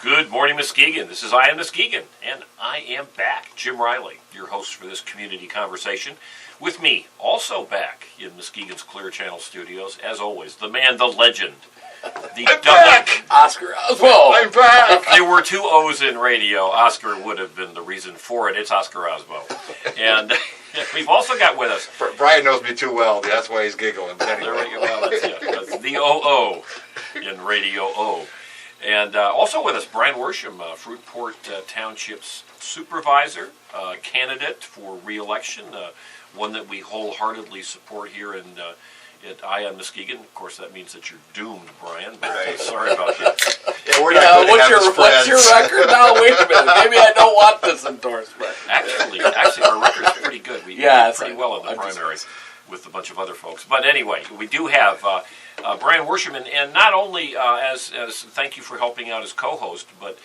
Good morning, Muskegon. This is On Muskegon, and I am back. Jim Riley, your host for this community conversation. With me, also back in Muskegon's Clear Channel studios, as always, the man, the legend, the back. Oscar Osmo. I'm back. If there were two O's in radio, Oscar would have been the reason for it. It's Oscar Osmo. And we've also got with us... Brian knows me too well. That's why he's giggling. But anyway. Well, that's it. That's the O-O in Radio O. And also with us, Brian Worsham, Fruitport Township's supervisor, candidate for re-election, one that we wholeheartedly support here at On Muskegon. Of course, that means that you're doomed, Brian, but sorry about that. What's your record now? Wait a minute. Maybe I don't want this endorsement. Actually, our record's pretty good. We did pretty well in the primaries with a bunch of other folks. But anyway, we do have Brian Worsham, and not only as thank you for helping out as co-host, but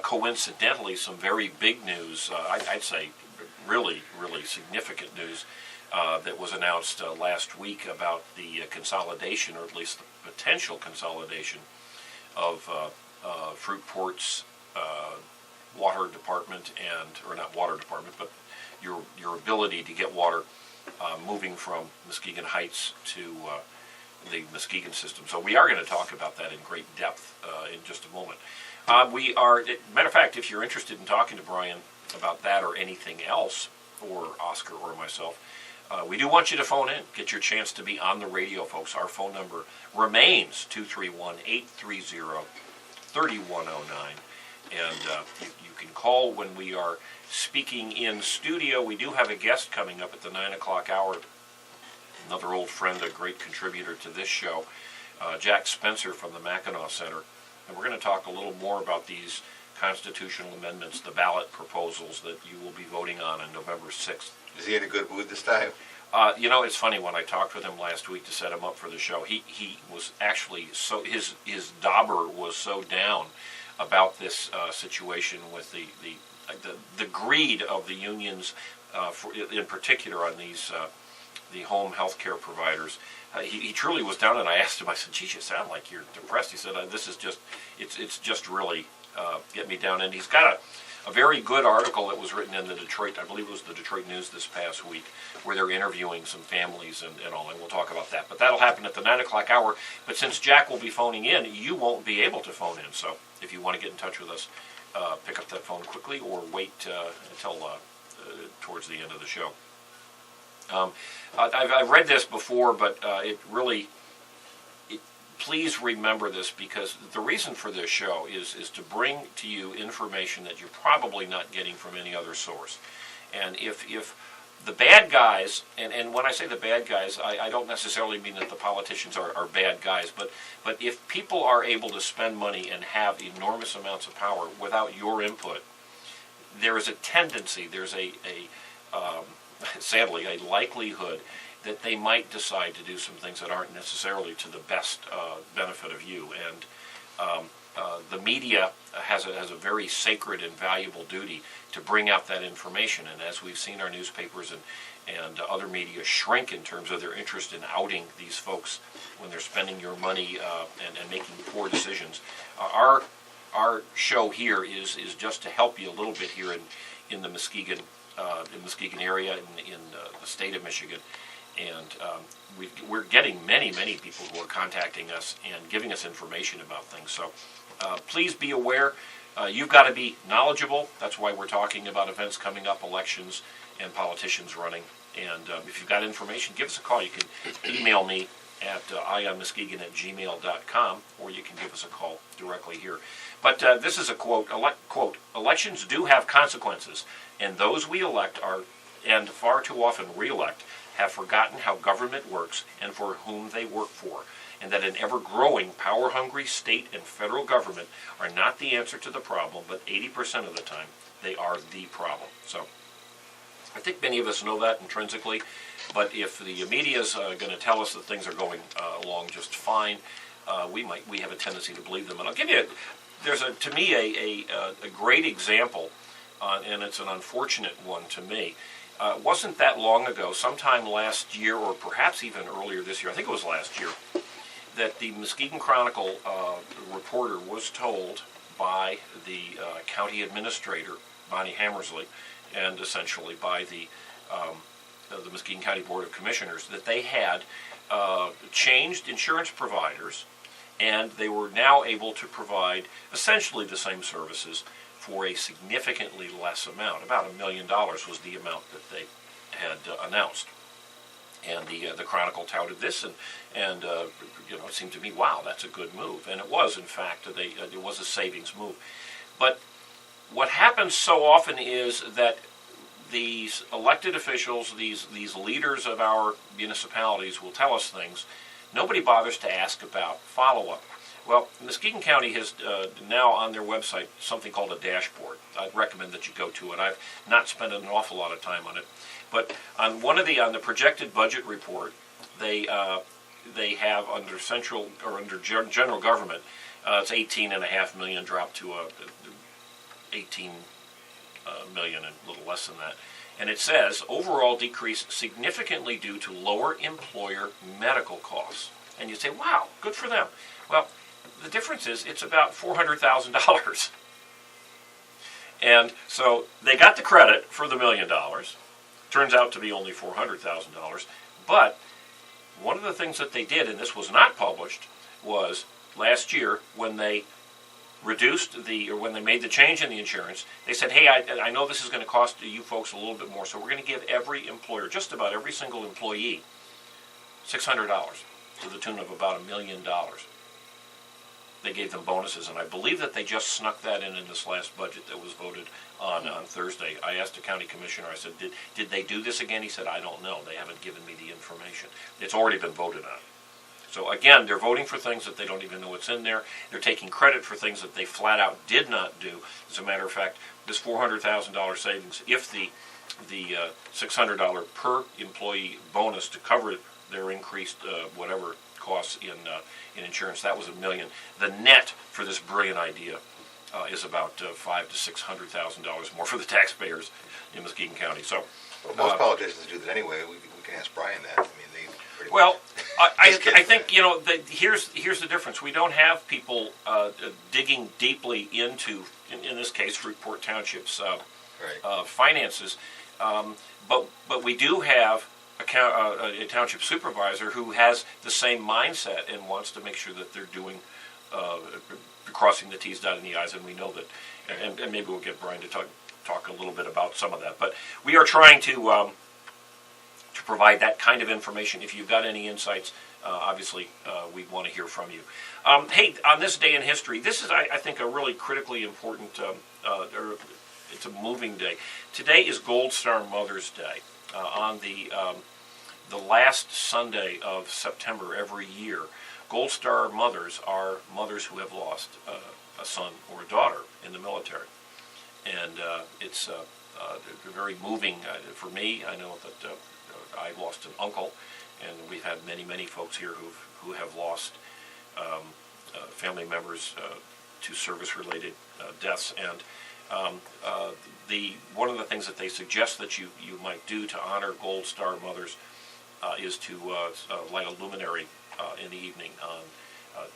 coincidentally, some very big news, I'd say really, really significant news that was announced last week about the consolidation, or at least the potential consolidation of Fruitport's water department or not water department, but your ability to get water moving from Muskegon Heights to the Muskegon system. So we are going to talk about that in great depth in just a moment. Matter of fact, if you're interested in talking to Brian about that or anything else, or Oscar or myself, we do want you to phone in. Get your chance to be on the radio, folks. Our phone number remains 231-830-3109. And you can call when we are speaking in studio. We do have a guest coming up at the 9 o'clock hour. Another old friend, a great contributor to this show, Jack Spencer from the Mackinac Center. And we're going to talk a little more about these constitutional amendments, the ballot proposals that you will be voting on November 6th. Is he in a good mood this time? It's funny, when I talked with him last week to set him up for the show, he was actually his dauber was so down about this situation with the greed of the unions, in particular on these the home health care providers. He truly was down, and I asked him, I said, geez, you sound like you're depressed. He said, this is just, it's just really get me down. And he's got a very good article that was written in the Detroit, I believe it was the Detroit News this past week, where they're interviewing some families and all, and we'll talk about that. But that'll happen at the 9 o'clock hour. But since Jack will be phoning in, you won't be able to phone in. So if you want to get in touch with us, pick up that phone quickly or wait until towards the end of the show. I've read this before, but please remember this, because the reason for this show is to bring to you information that you're probably not getting from any other source. And if the bad guys, and when I say the bad guys, I don't necessarily mean that the politicians are bad guys, but if people are able to spend money and have enormous amounts of power without your input, there is a tendency, there's sadly, a likelihood that they might decide to do some things that aren't necessarily to the best benefit of you. And the media has a very sacred and valuable duty to bring out that information. And as we've seen our newspapers and other media shrink in terms of their interest in outing these folks when they're spending your money and making poor decisions, our show here is just to help you a little bit here in the Muskegon area, in the state of Michigan. And we're getting many people who are contacting us and giving us information about things. So please be aware. You've got to be knowledgeable. That's why we're talking about events coming up, elections, and politicians running. And if you've got information, give us a call. You can email me at ionmuskegon@gmail.com, or you can give us a call directly here. But this is a quote, quote, "Elections do have consequences, and those we elect and far too often re-elect, have forgotten how government works and for whom they work for, and that an ever-growing, power-hungry state and federal government are not the answer to the problem, but 80% of the time, they are the problem." So I think many of us know that intrinsically, but if the media is going to tell us that things are going along just fine, we have a tendency to believe them. And I'll give you, to me a great example, and it's an unfortunate one to me. It wasn't that long ago, sometime last year, or perhaps even earlier this year, I think it was last year, that the Muskegon Chronicle reporter was told by the county administrator, Bonnie Hammersley, and essentially by the Muskegon County Board of Commissioners, that they had changed insurance providers, and they were now able to provide essentially the same services for a significantly less amount. About $1 million was the amount that they had announced. And the Chronicle touted this, and it seemed to me, wow, that's a good move. And it was, in fact, it was a savings move. But what happens so often is that these elected officials, these leaders of our municipalities will tell us things. Nobody bothers to ask about follow-up. Well, Muskegon County has now on their website something called a dashboard. I'd recommend that you go to it. I've not spent an awful lot of time on it. But on the projected budget report, they have under general government, it's $18.5 million dropped to 18 million and a little less than that. And it says overall decrease significantly due to lower employer medical costs. And you say, wow, good for them. Well, the difference is it's about $400,000. And so they got the credit for the $1 million. Turns out to be only $400,000. But one of the things that they did, and this was not published, was last year when they when they made the change in the insurance, they said, hey, I know this is going to cost you folks a little bit more, so we're going to give every employer, just about every single employee, $600 to the tune of about $1 million. They gave them bonuses, and I believe that they just snuck that in this last budget that was voted on Thursday. I asked the county commissioner, I said, did they do this again? He said, I don't know. They haven't given me the information. It's already been voted on. So again, they're voting for things that they don't even know what's in there. They're taking credit for things that they flat out did not do. As a matter of fact, this $400,000 savings, if the $600 per employee bonus to cover their increased whatever costs in insurance, that was $1 million. The net for this brilliant idea is about $500,000 to $600,000 more for the taxpayers in Muskegon County. So most politicians do that anyway. We can ask Brian that. I mean, they pretty well. I think here's the difference. We don't have people digging deeply into, in this case, Fruitport Township's finances, but we do have a township supervisor who has the same mindset and wants to make sure that they're doing crossing the T's, dotting the I's, and we know that. And maybe we'll get Brian to talk a little bit about some of that. But we are trying to provide that kind of information. If you've got any insights, obviously we want to hear from you. Hey, on this day in history, this is, I think, a really critically important, it's a moving day. Today is Gold Star Mother's Day. On the last Sunday of September every year, Gold Star mothers are mothers who have lost a son or a daughter in the military. And it's very moving for me. I know that I lost an uncle, and we've had many folks here who have lost family members to service-related deaths. And one of the things that they suggest that you might do to honor Gold Star mothers is to light a luminary in the evening on,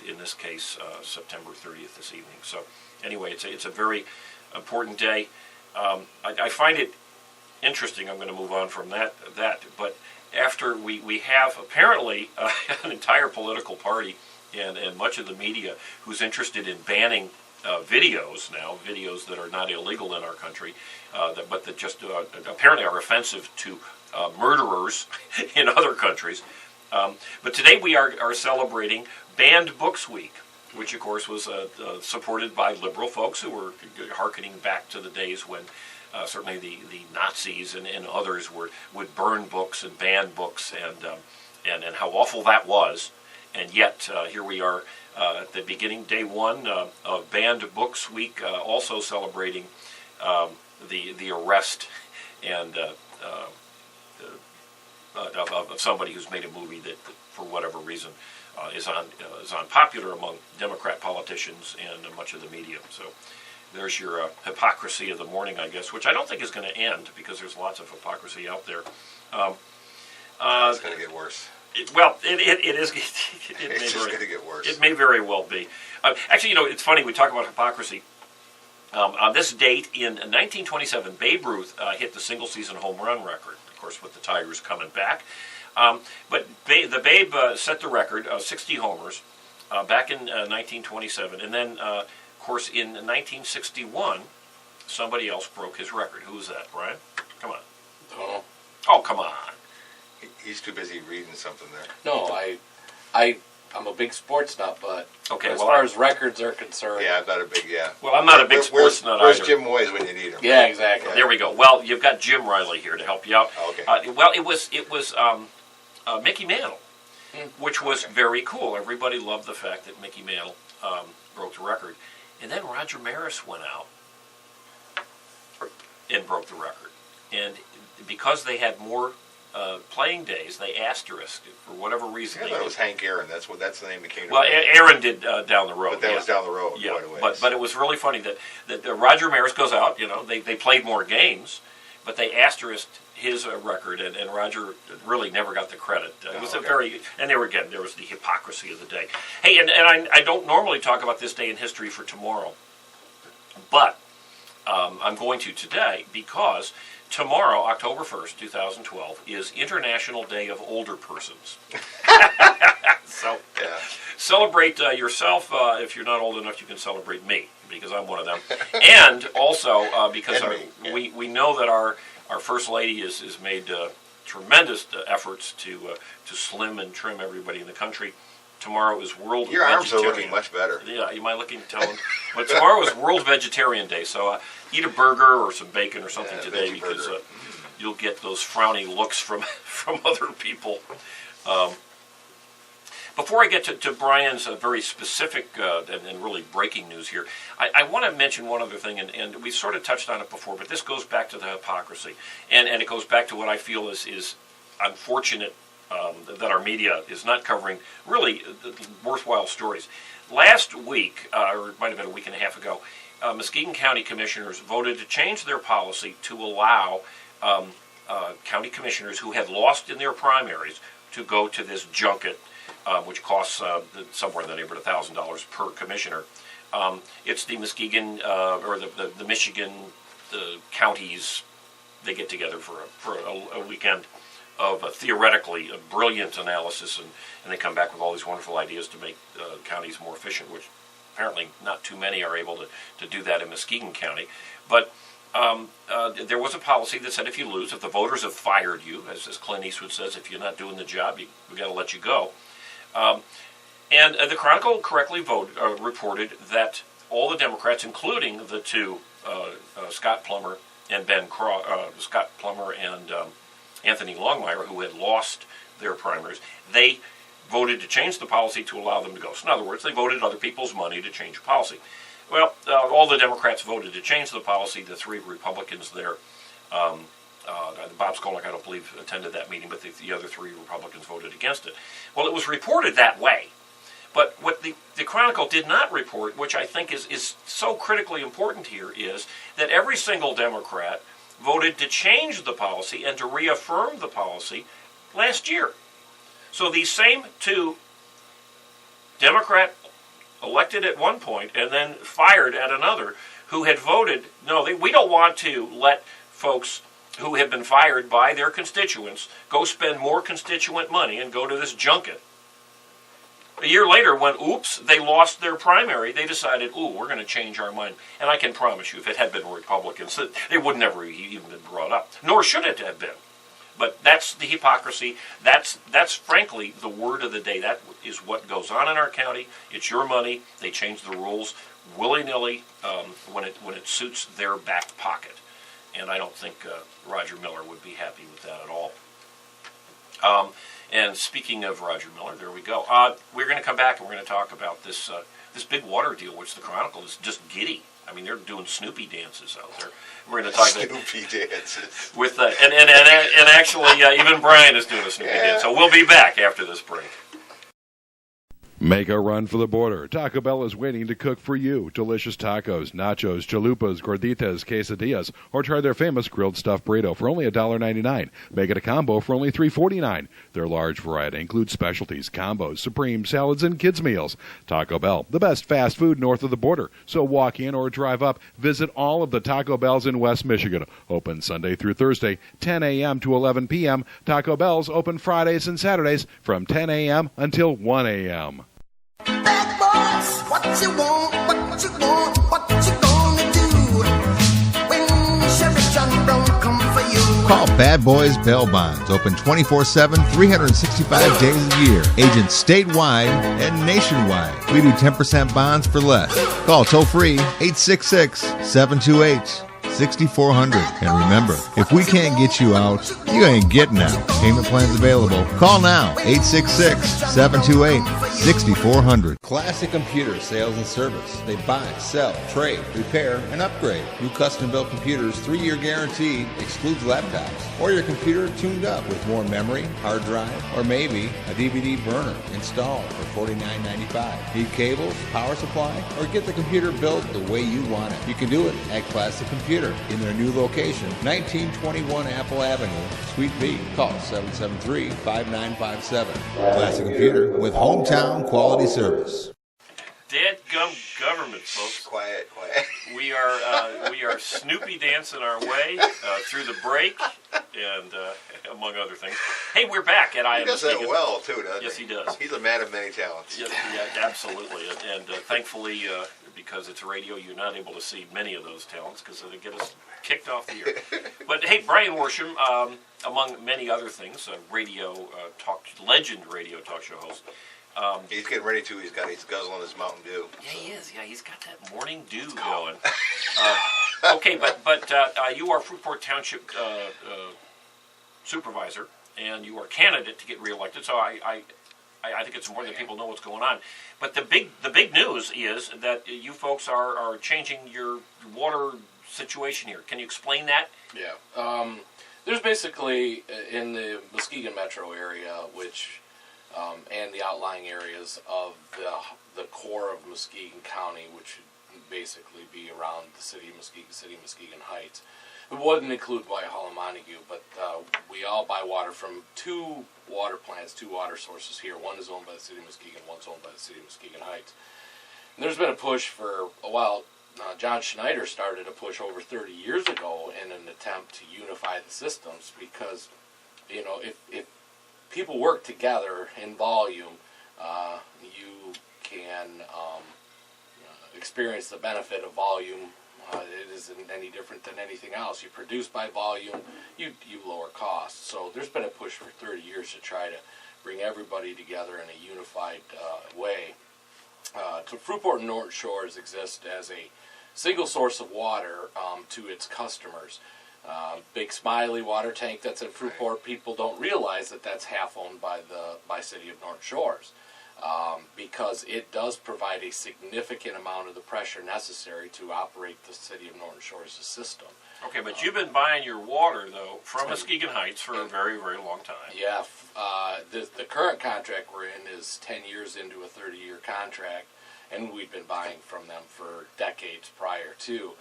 in this case, September 30th this evening. So anyway, it's a very important day. I find it interesting. I'm going to move on from that. But after we have apparently an entire political party and much of the media who's interested in banning videos that are not illegal in our country, but that just apparently are offensive to murderers in other countries. But today we are celebrating Banned Books Week, which of course was supported by liberal folks who were hearkening back to the days when certainly the Nazis and others would burn books and ban books and how awful that was. And yet here we are at the beginning, day one of Banned Books Week, also celebrating the arrest and of somebody who's made a movie that for whatever reason is unpopular among Democrat politicians and much of the media. So there's your hypocrisy of the morning, I guess, which I don't think is going to end because there's lots of hypocrisy out there. It's going to get worse. It is. It's just going to get worse. It may very well be. Actually, it's funny, we talk about hypocrisy. On this date in 1927, Babe Ruth hit the single-season home run record, of course, with the Tigers coming back. But the Babe set the record of 60 homers back in 1927. And then, of course, in 1961, somebody else broke his record. Who was that, Brian? Come on. Oh, come on. He's too busy reading something there. No, I'm a big sports nut, but as far as records are concerned. Yeah, I'm not a big, Well, I'm not a big sports nut Where's either. Jim Moyes when you need him? Yeah, exactly. There we go. Well, you've got Jim Riley here to help you out. Okay. Well, it was Mickey Mantle, which was very cool. Everybody loved the fact that Mickey Mantle broke the record. And then Roger Maris went out and broke the record. And because they had more playing days, they asterisked it for whatever reason. I thought it was Hank Aaron. That's the name that came to Well, me. Aaron did down the road. But that was down the road. Yeah, Quite a ways. but it was really funny that Roger Maris goes out. You know, they played more games, but they asterisked his record, and Roger really never got the credit. It was there was the hypocrisy of the day. Hey, and I don't normally talk about this day in history for tomorrow, but I'm going to today because tomorrow, October 1st, 2012, is International Day of Older Persons. So celebrate yourself. If you're not old enough, you can celebrate me, because I'm one of them. And also because we know that our First Lady has made tremendous efforts to slim and trim everybody in the country. Tomorrow is World Your Vegetarian. arms are looking much better. Yeah, you might looking toned. But tomorrow is World Vegetarian Day, so eat a burger or some bacon or something today, because you'll get those frowny looks from other people. Before I get to Brian's very specific and really breaking news here, I want to mention one other thing, and we sort of touched on it before, but this goes back to the hypocrisy, and it goes back to what I feel is unfortunate that our media is not covering really worthwhile stories. Last week, or it might have been a week and a half ago, Muskegon County Commissioners voted to change their policy to allow county commissioners who had lost in their primaries to go to this junket, which costs somewhere in the neighborhood of $1,000 per commissioner. It's the Muskegon or the Michigan counties. They get together for a weekend of theoretically a brilliant analysis, and they come back with all these wonderful ideas to make counties more efficient, which apparently not too many are able to do that in Muskegon County. But there was a policy that said if you lose, if the voters have fired you, as Clint Eastwood says, if you're not doing the job, we got to let you go. And the Chronicle correctly reported that all the Democrats, including the two Scott Plummer and Anthony Longmire, who had lost their primaries, they voted to change the policy to allow them to go. So in other words, they voted other people's money to change the policy. Well, all the Democrats voted to change the policy. The three Republicans there, Bob Skolnick, I don't believe, attended that meeting, but the other three Republicans voted against it. Well, it was reported that way. But what the Chronicle did not report, which I think is so critically important here, is that every single Democrat voted to change the policy and to reaffirm the policy last year. So these same two Democrat elected at one point and then fired at another, who had voted, no, we don't want to let folks who have been fired by their constituents go spend more constituent money and go to this junket. A year later, when, they lost their primary, they decided, we're going to change our mind. And I can promise you, if it had been Republicans, it would never even been brought up. Nor should it have been. But that's the hypocrisy. That's frankly the word of the day. That is what goes on in our county. It's your money. They change the rules willy-nilly when it suits their back pocket. And I don't think Roger Miller would be happy with that at all. And speaking of Roger Miller, there we go. We're going to come back and we're going to talk about this big water deal, which the Chronicle is just giddy. I mean, they're doing Snoopy dances out there. We're going to talk Snoopy dances with and actually even Brian is doing a Snoopy dance. So we'll be back after this break. Make a run for the border. Taco Bell is waiting to cook for you. Delicious tacos, nachos, chalupas, gorditas, quesadillas, or try their famous grilled stuffed burrito for only $1.99. Make it a combo for only $3.49. Their large variety includes specialties, combos, supreme salads, and kids' meals. Taco Bell, the best fast food north of the border. So walk in or drive up. Visit all of the Taco Bells in West Michigan. Open Sunday through Thursday, 10 a.m. to 11 p.m. Taco Bell's open Fridays and Saturdays from 10 a.m. until 1 a.m. Bad boys, what you want, what you want, what you gonna do when Sheriff John Brown come for you? Call Bad Boys Bail Bonds. Open 24/7, 365 days a year. Agents statewide and nationwide. We do 10% bonds for less. Call toll free 866-728-6400. And remember, if we can't get you out, you ain't getting out. Payment plans available. Call now, 866-728-6400. Classic Computer Sales and Service. They buy, sell, trade, repair, and upgrade. New custom-built computers, 3-year guarantee, excludes laptops. Or your computer tuned up with more memory, hard drive, or maybe a DVD burner installed for $49.95. Need cables, power supply, or get the computer built the way you want it. You can do it at Classic Computer in their new location, 1921 Apple Avenue, Suite B. Call 773-5957. Classic Computer with hometown quality service. Dadgum government, folks. Quiet. We are Snoopy dancing our way through the break, and among other things. Hey, we're back at He does that well, too, doesn't he? Yes, he does. He's a man of many talents. Yes, yeah, absolutely. And thankfully, because it's radio, you're not able to see many of those talents because they get us kicked off the air. But hey, Brian Worsham, among many other things, radio radio talk show host. He's getting ready to. He's guzzling his Mountain Dew. Yeah, he is. Yeah, he's got that morning dew going. Okay, but you are Fruitport Township supervisor, and you are candidate to get reelected. So I think it's important that people know what's going on. But the big news is that you folks are changing your water situation here. Can you explain that? Yeah. There's basically in the Muskegon metro area, which and the outlying areas of the core of Muskegon County, which would basically be around the city of Muskegon Heights. It wouldn't include Whitehall and Montague, but we all buy water from two water plants, two water sources here. One is owned by the city of Muskegon, one's owned by the city of Muskegon Heights. And there's been a push for a while. John Schneider started a push over 30 years ago in an attempt to unify the systems because, if people work together in volume, you can experience the benefit of volume. It isn't any different than anything else. You produce by volume, you lower costs. So there's been a push for 30 years to try to bring everybody together in a unified way. So Fruitport and North Shores exist as a single source of water to its customers. Big Smiley water tank that's in Fruitport, people don't realize that that's half owned by City of North Shores. Because it does provide a significant amount of the pressure necessary to operate the City of Norton Shores' system. Okay, but you've been buying your water, though, from Muskegon Heights for a very, very long time. Yeah, the current contract we're in is 10 years into a 30-year contract, and we've been buying from them for decades prior to.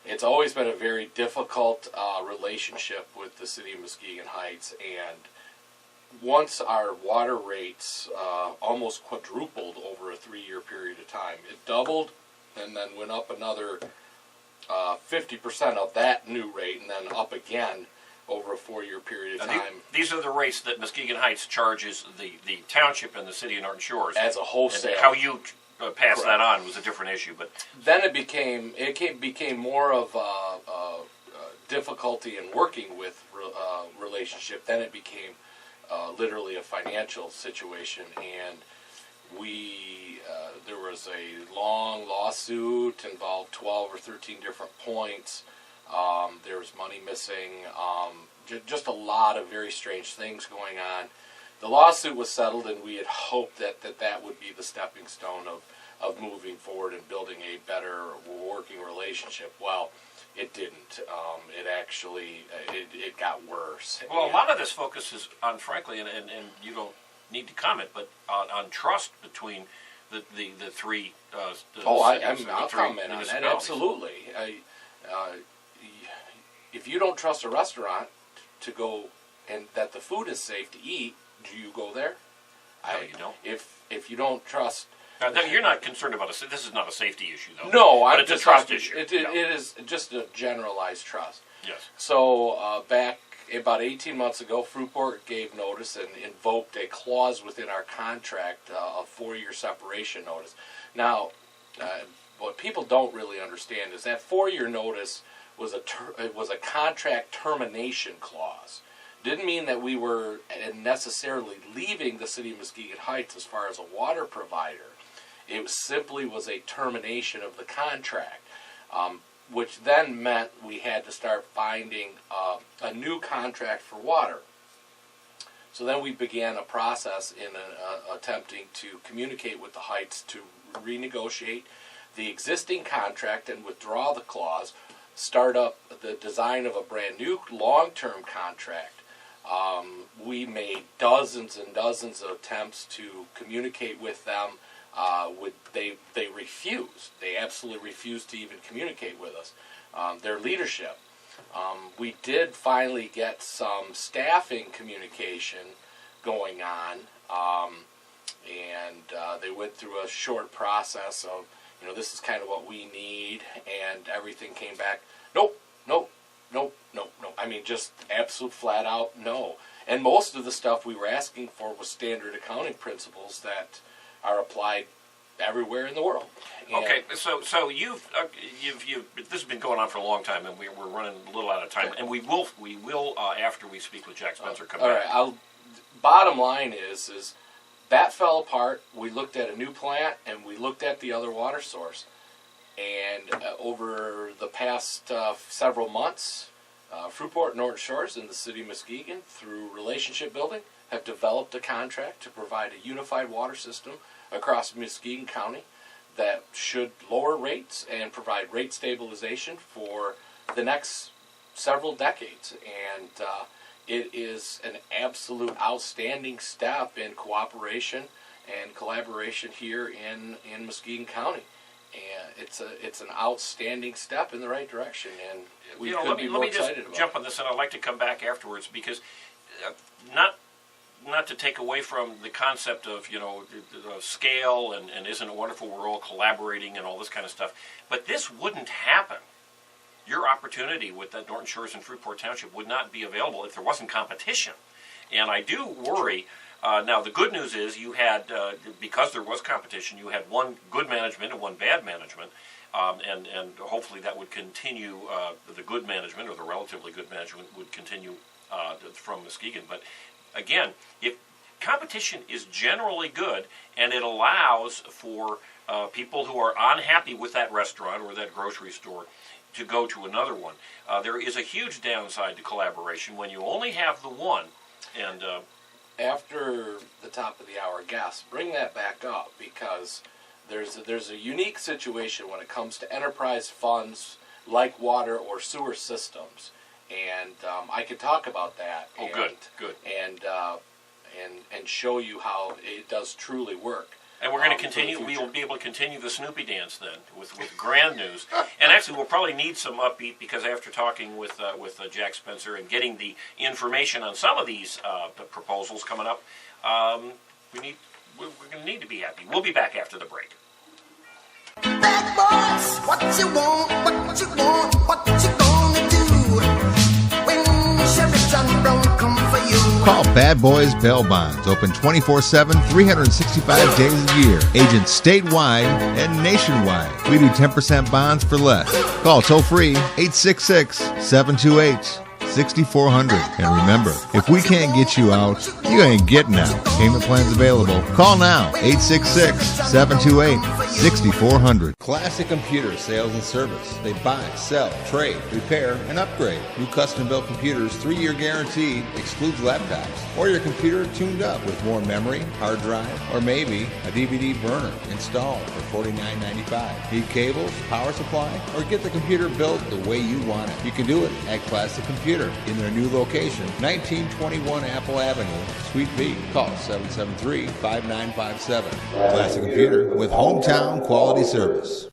It's always been a very difficult relationship with the City of Muskegon Heights, and once our water rates almost quadrupled over a 3-year period of time. It doubled and then went up another 50% of that new rate and then up again over a 4-year period of time. These are the rates that Muskegon Heights charges the township and the city of Norton Shores. As a wholesale. And how you pass that on was a different issue. But then it became more of a difficulty in working with relationship. Then it became literally a financial situation, and there was a long lawsuit, involved 12 or 13 different points. There was money missing, just a lot of very strange things going on. The lawsuit was settled, and we had hoped that would be the stepping stone of moving forward and building a better working relationship. Well, it didn't. It actually it got worse. Well, a lot of this focuses on, frankly, and you don't need to comment, but on trust between the three. I'll comment on that. Absolutely. If you don't trust a restaurant to go and that the food is safe to eat, do you go there? No, you don't. If you don't trust. You're not concerned about this is not a safety issue, though. No, but it's a trust issue. It is just a generalized trust. Yes. So back about 18 months ago, Fruitport gave notice and invoked a clause within our contract, a 4-year separation notice. Now, what people don't really understand is that 4-year notice was a contract termination clause. Didn't mean that we were necessarily leaving the city of Muskegon Heights as far as a water provider. It simply was a termination of the contract, which then meant we had to start finding a new contract for water. So then we began a process in attempting to communicate with the Heights to renegotiate the existing contract and withdraw the clause, start up the design of a brand new long-term contract. We made dozens and dozens of attempts to communicate with them. They refused. They absolutely refused to even communicate with us. Their leadership. We did finally get some staffing communication going on, and they went through a short process of, this is kind of what we need, and everything came back. Nope. I mean, just absolute flat out no. And most of the stuff we were asking for was standard accounting principles that are applied everywhere in the world. And okay, so you've this has been going on for a long time, and we're running a little out of time, and we will after we speak with Jack Spencer come back. All right. Bottom line is that fell apart. We looked at a new plant, and we looked at the other water source. And over the past several months, Fruitport North Shores and the city of Muskegon, through relationship building, have developed a contract to provide a unified water system across Muskegon County that should lower rates and provide rate stabilization for the next several decades. And it is an absolute outstanding step in cooperation and collaboration here in Muskegon County. And it's an outstanding step in the right direction, and we could be more excited about it. Let me just jump on this, and I'd like to come back afterwards, because not to take away from the concept of the scale and isn't it wonderful we're all collaborating and all this kind of stuff, but this wouldn't happen. Your opportunity with that Norton Shores and Fruitport Township would not be available if there wasn't competition, and I do worry. Now, the good news is you had, because there was competition, you had one good management and one bad management, and hopefully that would continue, the good management, or the relatively good management, would continue from Muskegon. But again, if competition is generally good, and it allows for people who are unhappy with that restaurant or that grocery store to go to another one, there is a huge downside to collaboration when you only have the one, and... After the top of the hour guest, bring that back up, because there's a unique situation when it comes to enterprise funds like water or sewer systems, and I could talk about that. Oh, good. And show you how it does truly work. And we're going to continue. We will be able to continue the Snoopy dance then with grand news. And actually, we'll probably need some upbeat, because after talking with Jack Spencer and getting the information on some of these proposals coming up, we're going to need to be happy. We'll be back after the break. Bad boys, what you want, what you want, what you gonna do when Sherry John Brown come for you? Call Bad Boys Bail Bonds. Open 24/7, 365 days a year. Agents statewide and nationwide. We do 10% bonds for less. Call toll free 866-728-6400. And remember, if we can't get you out, you ain't getting out. Payment plans available. Call now 866-728-6400. Classic Computer Sales and Service. They buy, sell, trade, repair, and upgrade. New custom-built computers, 3-year guarantee, excludes laptops, or your computer tuned up with more memory, hard drive, or maybe a DVD burner installed for $49.95. Need cables, power supply, or get the computer built the way you want it? You can do it at Classic Computer. Computer in their new location, 1921 Apple Avenue, Suite B. Call 773-5957. Classic Computer with hometown quality service.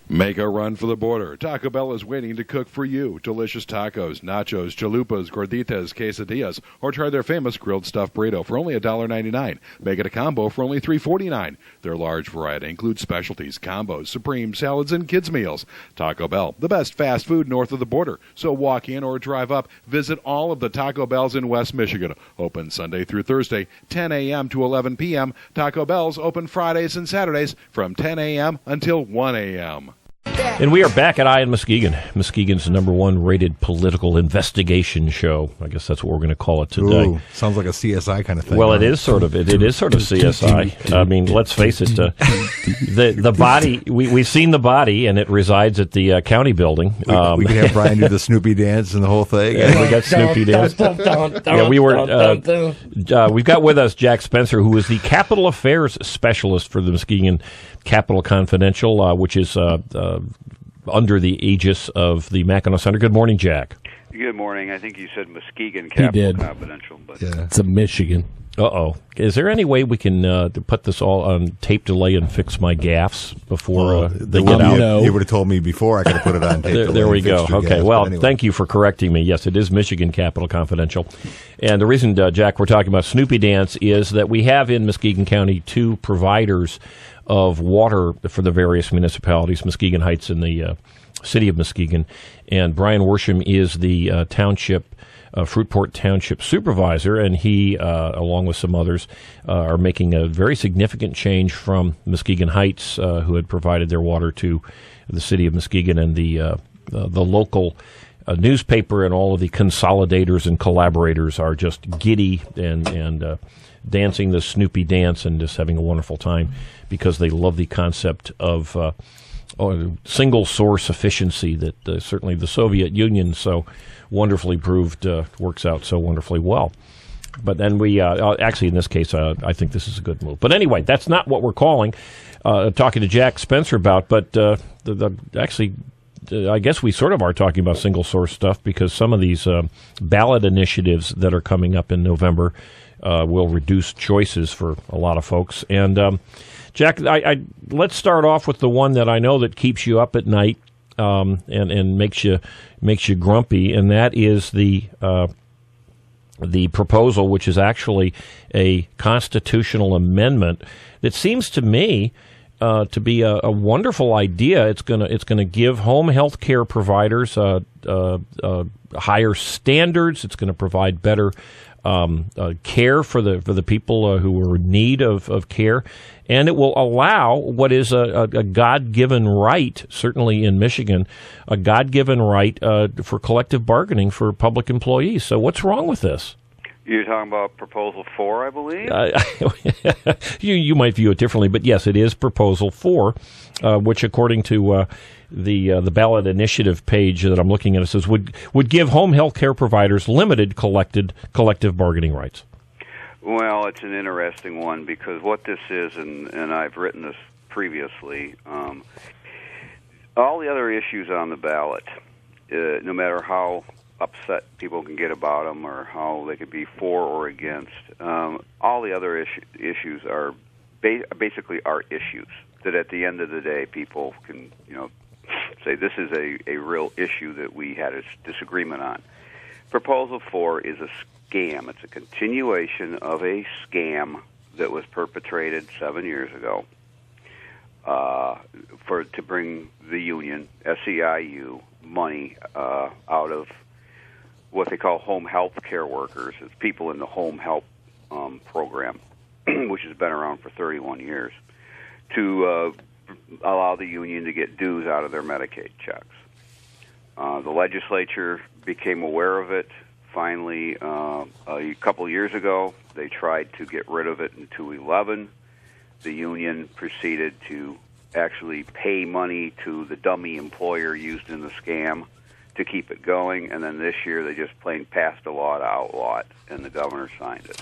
Make a run for the border. Taco Bell is waiting to cook for you. Delicious tacos, nachos, chalupas, gorditas, quesadillas, or try their famous grilled stuffed burrito for only $1.99. Make it a combo for only $3.49. Their large variety includes specialties, combos, supreme, salads, and kids' meals. Taco Bell, the best fast food north of the border. So walk in or drive up. Visit all of the Taco Bells in West Michigan. Open Sunday through Thursday, 10 a.m. to 11 p.m. Taco Bell's open Fridays and Saturdays from 10 a.m. until 1 a.m. And we are back at On Muskegon, Muskegon's #1 rated political investigation show. I guess that's what we're going to call it today. Ooh, sounds like a CSI kind of thing. Well, it is sort of CSI. I mean, let's face it. The body, we've seen the body, and it resides at the county building. We can have Brian do the Snoopy dance and the whole thing. Yeah, we got Snoopy dance. Yeah, we were. We've got with us Jack Spencer, who is the Capital Affairs Specialist for the Muskegon Capital Confidential, which is under the aegis of the Mackinac Center. Good morning, Jack. Good morning. I think you said Muskegon Capital Confidential. But Yeah. It's a Michigan. Uh-oh. Is there any way we can put this all on tape delay and fix my gaffes before they get out? No. You would have told me before. I could have put it on tape. There we go. Okay. Well, anyway. Thank you for correcting me. Yes, it is Michigan Capital Confidential. And the reason, Jack, we're talking about Snoopy Dance is that we have in Muskegon County 2 providers of water for the various municipalities, Muskegon Heights and the city of Muskegon. And Brian Worsham is the township, Fruitport Township supervisor, and he, along with some others, are making a very significant change from Muskegon Heights, who had provided their water to the city of Muskegon, and the local newspaper and all of the consolidators and collaborators are just giddy and dancing the Snoopy dance and just having a wonderful time because they love the concept of single source efficiency that certainly the Soviet Union so wonderfully proved works out so wonderfully well. But then we actually, in this case, I think this is a good move. But anyway, that's not what we're talking to Jack Spencer about. But actually, I guess we sort of are talking about single source stuff because some of these ballot initiatives that are coming up in November will reduce choices for a lot of folks. And Jack, let's start off with the one that I know that keeps you up at night and makes you grumpy, and that is the proposal, which is actually a constitutional amendment that seems to me to be a wonderful idea. It's gonna give home health care providers higher standards. It's going to provide better care for the people who are in need of care, and it will allow what is a God-given right, certainly in Michigan, a God-given right for collective bargaining for public employees. So what's wrong with this? you're talking about Proposal 4, I believe? You might view it differently, but yes, it is Proposal 4, which according to the ballot initiative page that I'm looking at, it says would give home health care providers limited collective bargaining rights. Well, it's an interesting one because what this is, and I've written this previously, all the other issues on the ballot, no matter how upset people can get about them or how they could be for or against, all the other issues are basically are issues that at the end of the day people can say this is a real issue that we had a disagreement on. Proposal 4 is a scam. It's a continuation of a scam that was perpetrated 7 years ago to bring the union, SEIU, money out of what they call home health care workers. It's people in the home health program, which has been around for 31 years, to allow the union to get dues out of their Medicaid checks. The legislature became aware of it. Finally, a couple years ago, they tried to get rid of it in 2011. The union proceeded to actually pay money to the dummy employer used in the scam to keep it going, and then this year they just plain passed a law to outlaw it, and the governor signed it.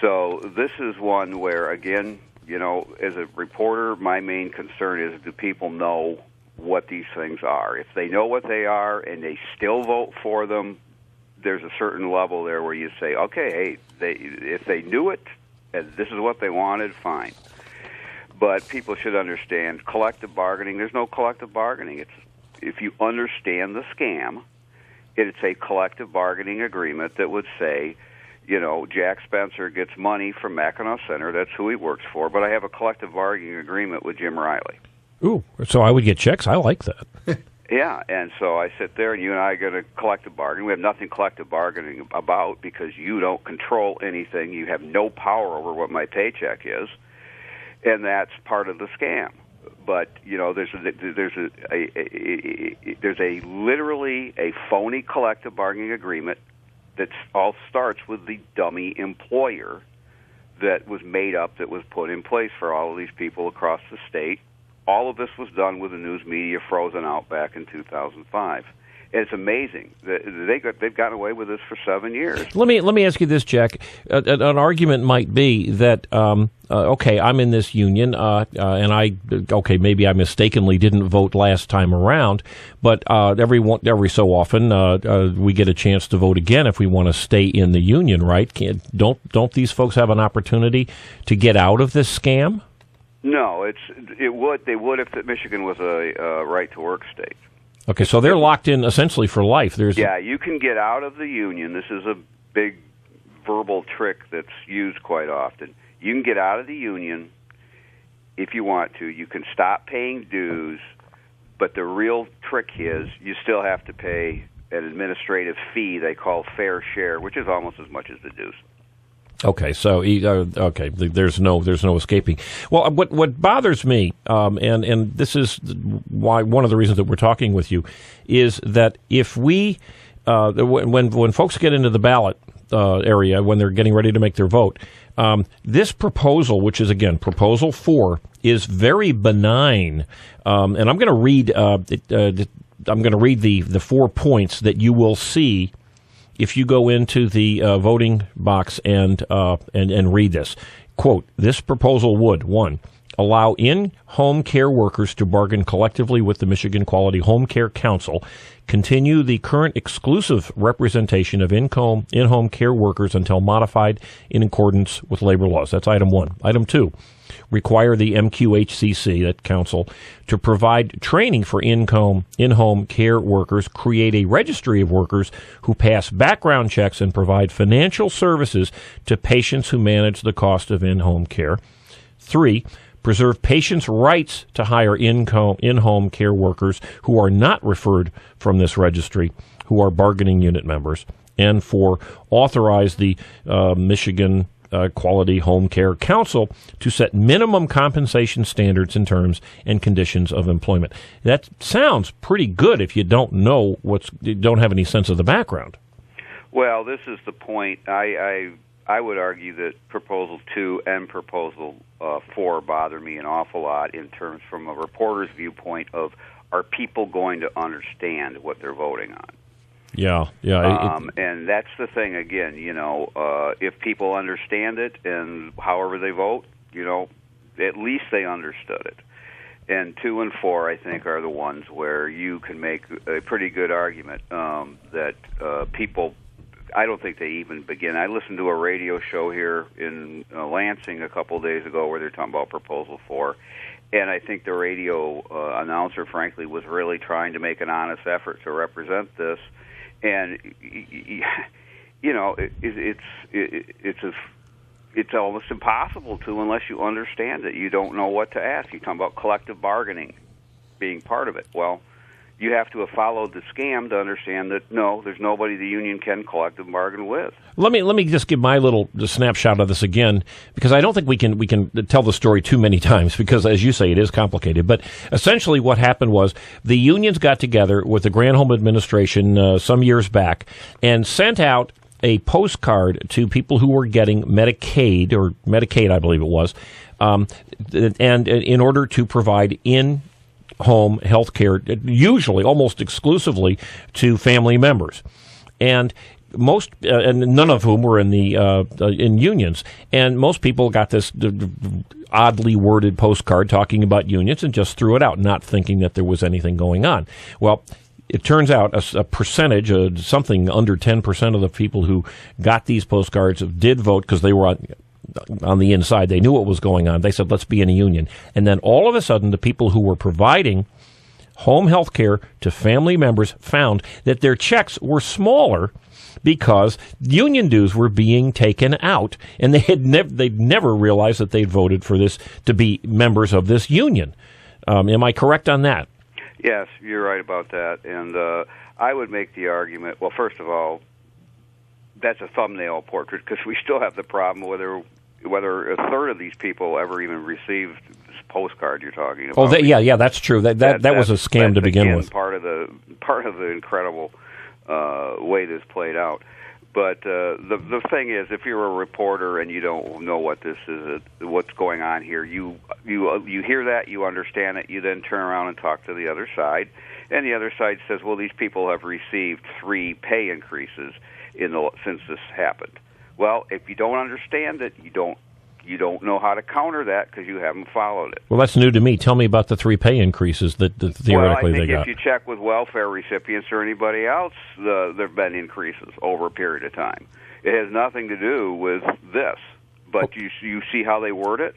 So this is one where, again, as a reporter, my main concern is, do people know what these things are. If they know what they are and they still vote for them, there's a certain level there where you say, okay, hey, if they knew it and this is what they wanted, fine. But people should understand collective bargaining. There's no collective bargaining. If you understand the scam, it's a collective bargaining agreement that would say, Jack Spencer gets money from Mackinac Center. That's who he works for. But I have a collective bargaining agreement with Jim Riley. Ooh, so I would get checks. I like that. Yeah, and so I sit there, and you and I are going to collective bargain. We have nothing collective bargaining about because you don't control anything. You have no power over what my paycheck is, and that's part of the scam. But there's literally a phony collective bargaining agreement that all starts with the dummy employer that was made up, that was put in place for all of these people across the state. All of this was done with the news media frozen out back in 2005. And it's amazing. They've gotten away with this for 7 years. Let me ask you this, Jack. An argument might be that, okay, I'm in this union, and maybe I mistakenly didn't vote last time around, but every so often we get a chance to vote again if we want to stay in the union, right? Don't these folks have an opportunity to get out of this scam? No, they would if Michigan was a right-to-work state. Okay, so they're locked in essentially for life. You can get out of the union. This is a big verbal trick that's used quite often. You can get out of the union if you want to. You can stop paying dues, but the real trick is you still have to pay an administrative fee they call fair share, which is almost as much as the dues. Okay, so there's no escaping. Well, what bothers me, and this is why one of the reasons that we're talking with you, is that if we when folks get into the ballot area, when they're getting ready to make their vote, this proposal, which is again Proposal 4, is very benign, and I'm going to read the 4 points that you will see if you go into the voting box and read this. Quote, this proposal would, 1, allow in-home care workers to bargain collectively with the Michigan Quality Home Care Council, continue the current exclusive representation of in-home care workers until modified in accordance with labor laws. That's item 1. Item 2, require the MQHCC, that council, to provide training for in-home care workers, create a registry of workers who pass background checks and provide financial services to patients who manage the cost of in-home care. 3, preserve patients' rights to hire in-home care workers who are not referred from this registry, who are bargaining unit members. And 4, authorize the Michigan Quality Home Care Council to set minimum compensation standards in terms and conditions of employment. That sounds pretty good if you don't don't have any sense of the background. Well, this is the point. I would argue that Proposal 2 and Proposal 4 bother me an awful lot in terms from a reporter's viewpoint of, are people going to understand what they're voting on? Yeah. And that's the thing, again, if people understand it and however they vote, at least they understood it. And 2 and 4, I think, are the ones where you can make a pretty good argument that people, I don't think they even begin. I listened to a radio show here in Lansing a couple of days ago where they're talking about Proposal 4, and I think the radio announcer, frankly, was really trying to make an honest effort to represent this. And it's almost impossible to unless you understand it. You don't know what to ask. You talk about collective bargaining being part of it. Well, you have to have followed the scam to understand that no, there's nobody the union can collective bargain with. Let me just give my little snapshot of this again, because I don't think we can tell the story too many times, because as you say, it is complicated. But essentially what happened was the unions got together with the Granholm administration some years back and sent out a postcard to people who were getting Medicaid, I believe it was, and in order to provide in-home health care, usually almost exclusively to family members. And most, and none of whom were in the in unions, and most people got this oddly worded postcard talking about unions and just threw it out, not thinking that there was anything going on. Well, it turns out a percentage, something under 10% of the people who got these postcards did vote because they were on the inside. They knew what was going on. They said, let's be in a union. And then all of a sudden, the people who were providing home health care to family members found that their checks were smaller because union dues were being taken out, and they'd never realized that they'd voted for this to be members of this union. Am I correct on that? Yes, you're right about that. And I would make the argument, well, first of all, that's a thumbnail portrait because we still have the problem whether a third of these people ever even received this postcard you're talking about. Oh, yeah, that's true. That was a scam to begin with. Part of the incredible way this played out. But the thing is, if you're a reporter and you don't know what this is, what's going on here, you hear that, you understand it, you then turn around and talk to the other side, and the other side says, well, these people have received 3 pay increases since this happened. Well, if you don't understand it, you don't know how to counter that because you haven't followed it. Well, that's new to me. Tell me about the 3 pay increases that theoretically they got. Well, I think if you check with welfare recipients or anybody else, there have been increases over a period of time. It has nothing to do with this, but you see how they word it?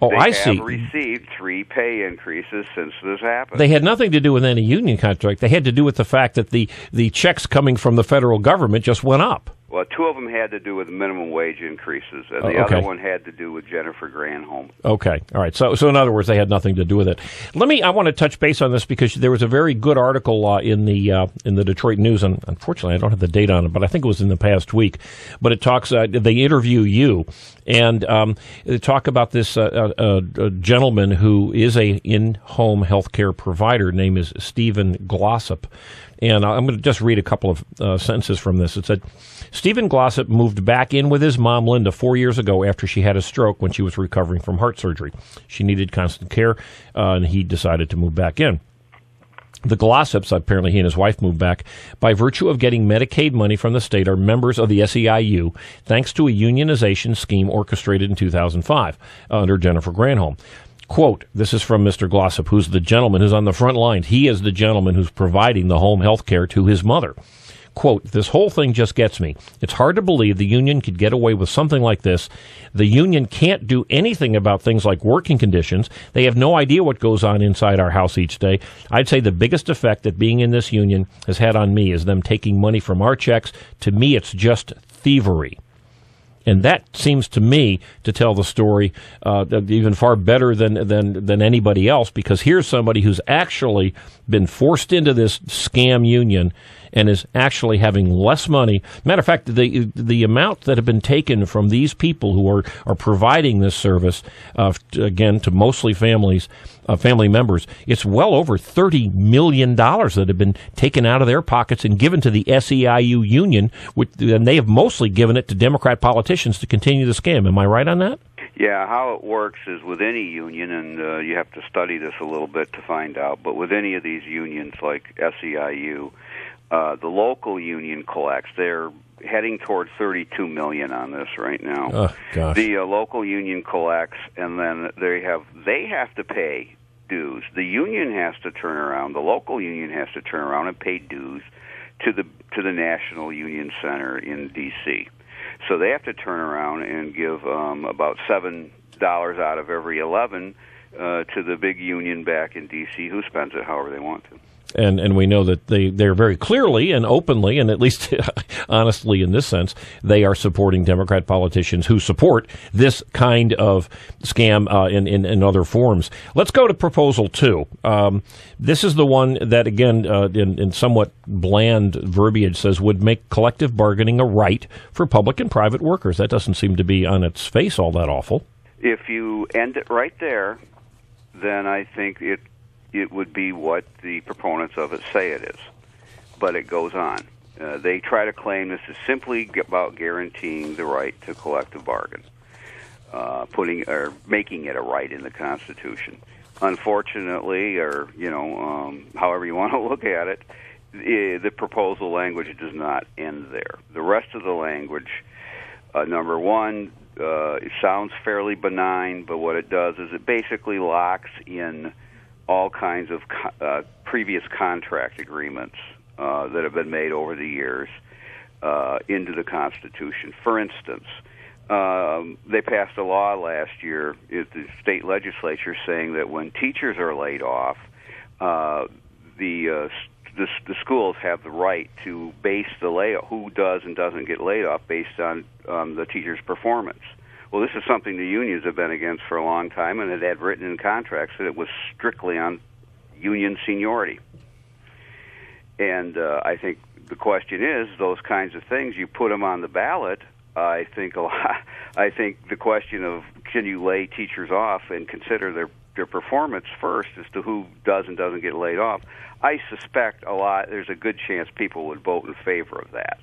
I see. They have received 3 pay increases since this happened. They had nothing to do with any union contract. They had to do with the fact that the checks coming from the federal government just went up. Well, 2 of them had to do with minimum wage increases, and the other one had to do with Jennifer Granholm. Okay, all right. So in other words, they had nothing to do with it. I want to touch base on this because there was a very good article in the Detroit News, and unfortunately, I don't have the date on it, but I think it was in the past week. But it talks. They interview you, and they talk about this a gentleman who is a in-home health care provider. Name is Stephen Glossop. And I'm going to just read a couple of sentences from this. It said, Stephen Glossop moved back in with his mom, Linda, 4 years ago after she had a stroke when she was recovering from heart surgery. She needed constant care, and he decided to move back in. The Glossops, apparently he and his wife moved back, by virtue of getting Medicaid money from the state, are members of the SEIU, thanks to a unionization scheme orchestrated in 2005 under Jennifer Granholm. Quote, this is from Mr. Glossop, who's the gentleman who's on the front line. He is the gentleman who's providing the home health care to his mother. Quote, this whole thing just gets me. It's hard to believe the union could get away with something like this. The union can't do anything about things like working conditions. They have no idea what goes on inside our house each day. I'd say the biggest effect that being in this union has had on me is them taking money from our checks. To me, it's just thievery. And that seems to me to tell the story even far better than anybody else, because here's somebody who's actually been forced into this scam union and is actually having less money. Matter of fact, the amount that have been taken from these people who are providing this service, again, to mostly family members, it's well over $30 million that have been taken out of their pockets and given to the SEIU union, and they have mostly given it to Democrat politicians to continue the scam. Am I right on that? Yeah, how it works is with any union, and you have to study this a little bit to find out, but with any of these unions like SEIU, the local union collects. They're heading toward $32 million on this right now. Oh, gosh. The local union collects, and then they have to pay dues. The union has to turn around. The local union has to turn around and pay dues to the National Union Center in D.C. So they have to turn around and give about $7 out of every 11 to the big union back in D.C. who spends it however they want to. And we know that they're very clearly and openly, and at least honestly in this sense, they are supporting Democrat politicians who support this kind of scam in other forms. Let's go to Proposal 2. This is the one that, again, in somewhat bland verbiage, says would make collective bargaining a right for public and private workers. That doesn't seem to be on its face all that awful. If you end it right there, then I think it would be what the proponents of it say it is. But it goes on. They try to claim this is simply about guaranteeing the right to collective bargain, making it a right in the Constitution. Unfortunately, or however you want to look at it, the proposal language does not end there. The rest of the language, number one, it sounds fairly benign, but what it does is it basically locks in all kinds of previous contract agreements that have been made over the years into the Constitution. For instance, they passed a law last year at the state legislature saying that when teachers are laid off, the schools have the right to base the layoff, who does and doesn't get laid off, based on the teacher's performance. Well, this is something the unions have been against for a long time, and it had written in contracts that it was strictly on union seniority. And I think the question is, those kinds of things, you put them on the ballot. I think the question of can you lay teachers off and consider their performance first as to who does and doesn't get laid off. I suspect there's a good chance people would vote in favor of that.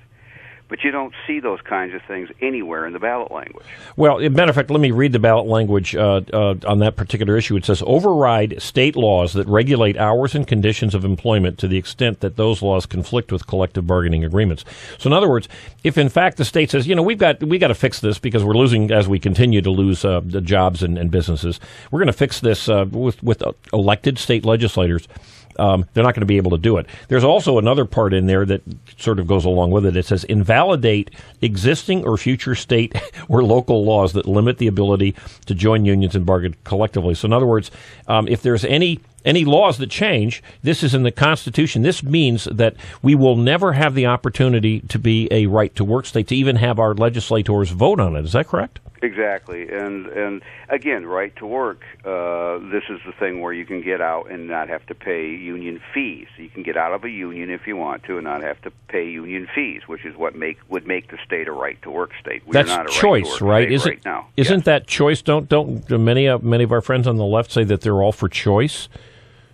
But you don't see those kinds of things anywhere in the ballot language. Well, as a matter of fact, let me read the ballot language on that particular issue. It says, override state laws that regulate hours and conditions of employment to the extent that those laws conflict with collective bargaining agreements. So in other words, if in fact the state says, we've got to fix this because we're losing, as we continue to lose the jobs and businesses, we're going to fix this with elected state legislators. They're not going to be able to do it. There's also another part in there that sort of goes along with it. It says invalidate existing or future state or local laws that limit the ability to join unions and bargain collectively. So in other words, if there's any laws that change, this is in the Constitution. This means that we will never have the opportunity to be a right-to-work state, to even have our legislators vote on it. Is that correct? Exactly. And again, right to work, this is the thing where you can get out and not have to pay union fees. You can get out of a union if you want to and not have to pay union fees, which is what would make the state a right-to-work state. That's not a choice, right? Right now. Isn't that choice? Don't many of our friends on the left say that they're all for choice?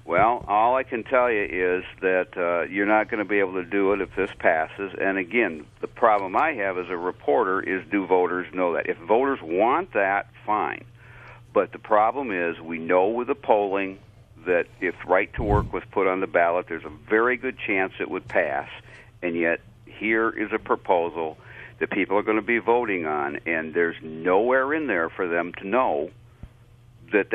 Well, all I can tell you is that you're not going to be able to do it if this passes. And again, the problem I have as a reporter is, do voters know that? If voters want that, fine. But the problem is, we know with the polling that if right to work was put on the ballot, there's a very good chance it would pass. And yet, here is a proposal that people are going to be voting on, and there's nowhere in there for them to know that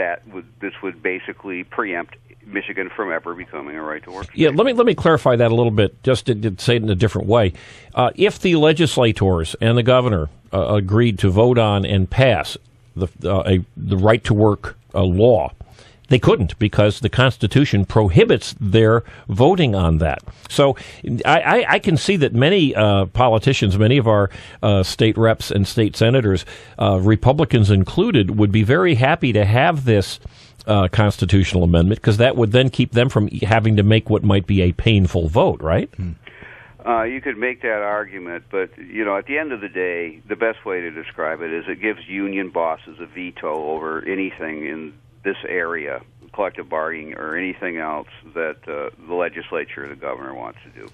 this would basically preempt Michigan from ever becoming a right-to-work state. Yeah, let me clarify that a little bit, just to say it in a different way. If the legislators and the governor agreed to vote on and pass the right-to-work law, they couldn't, because the Constitution prohibits their voting on that. So I can see that many politicians, many of our state reps and state senators, Republicans included, would be very happy to have this constitutional amendment, because that would then keep them from having to make what might be a painful vote, right? You could make that argument, but at the end of the day, the best way to describe it is it gives union bosses a veto over anything in this area, collective bargaining or anything else that the legislature or the governor wants to do.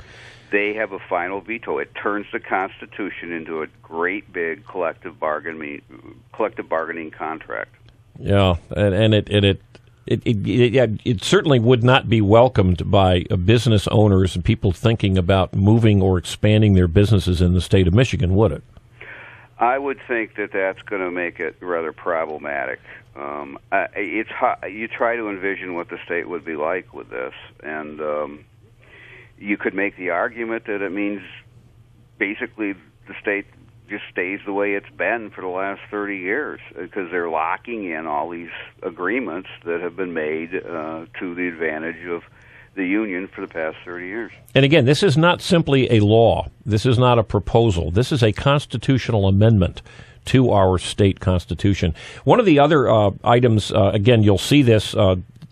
They have a final veto. It turns the Constitution into a great big collective bargaining contract. Yeah, and it certainly would not be welcomed by business owners and people thinking about moving or expanding their businesses in the state of Michigan, would it? I would think that that's going to make it rather problematic. It's you try to envision what the state would be like with this, and you could make the argument that it means basically the state just stays the way it's been for the last 30 years, because they're locking in all these agreements that have been made to the advantage of the union for the past 30 years. And again, this is not simply a law. This is not a proposal. This is a constitutional amendment to our state constitution. One of the other items, again, you'll see this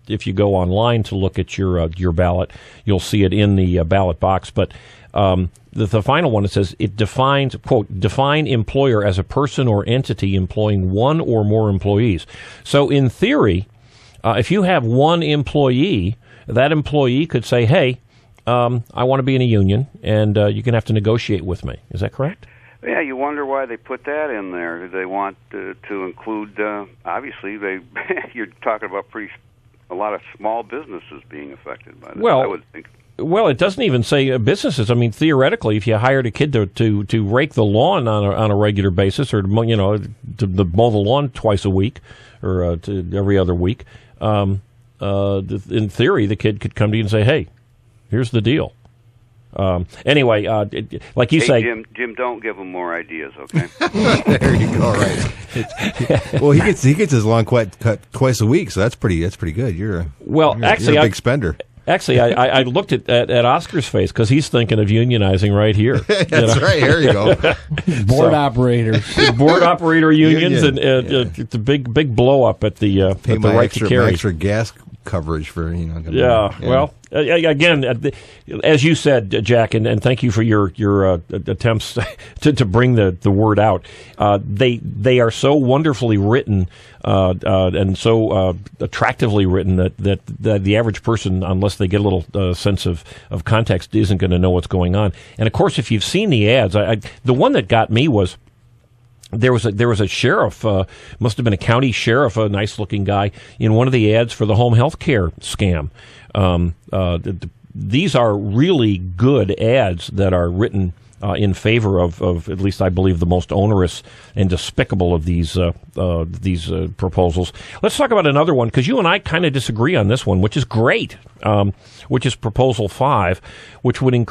if you go online to look at your ballot. You'll see it in the ballot box, but the final one, it says it defines, quote, define employer as a person or entity employing one or more employees. So in theory, if you have one employee, that employee could say, hey, I want to be in a union, and you're going to have to negotiate with me. Is that correct? Yeah, you wonder why they put that in there. They want to include, obviously, you're talking about a lot of small businesses being affected by this, I would think. Well, it doesn't even say businesses. I mean, theoretically, if you hired a kid to rake the lawn on a regular basis, or to mow the lawn twice a week, or every other week, in theory, the kid could come to you and say, "Hey, here's the deal." Anyway, like you say, Jim, don't give him more ideas, okay? There you go. Right. Well, he gets his lawn cut twice a week, so that's pretty good. You're a big spender. Actually, I looked at Oscar's face because he's thinking of unionizing right here. That's right. Here you go. Board operators, board operator unions, and the big blow up at the right to carry. My extra gas coverage for Well, again, as you said, Jack, and thank you for your attempts to bring the word out. They are so wonderfully written and so attractively written that the average person, unless they get a little sense of context, isn't going to know what's going on. And of course, if you've seen the ads, the one that got me was. There was a sheriff, must have been a county sheriff, a nice-looking guy, in one of the ads for the home health care scam. These are really good ads that are written in favor of at least I believe the most onerous and despicable of these proposals. Let's talk about another one, because you and I kind of disagree on this one, which is great. Which is Proposal 5, which would would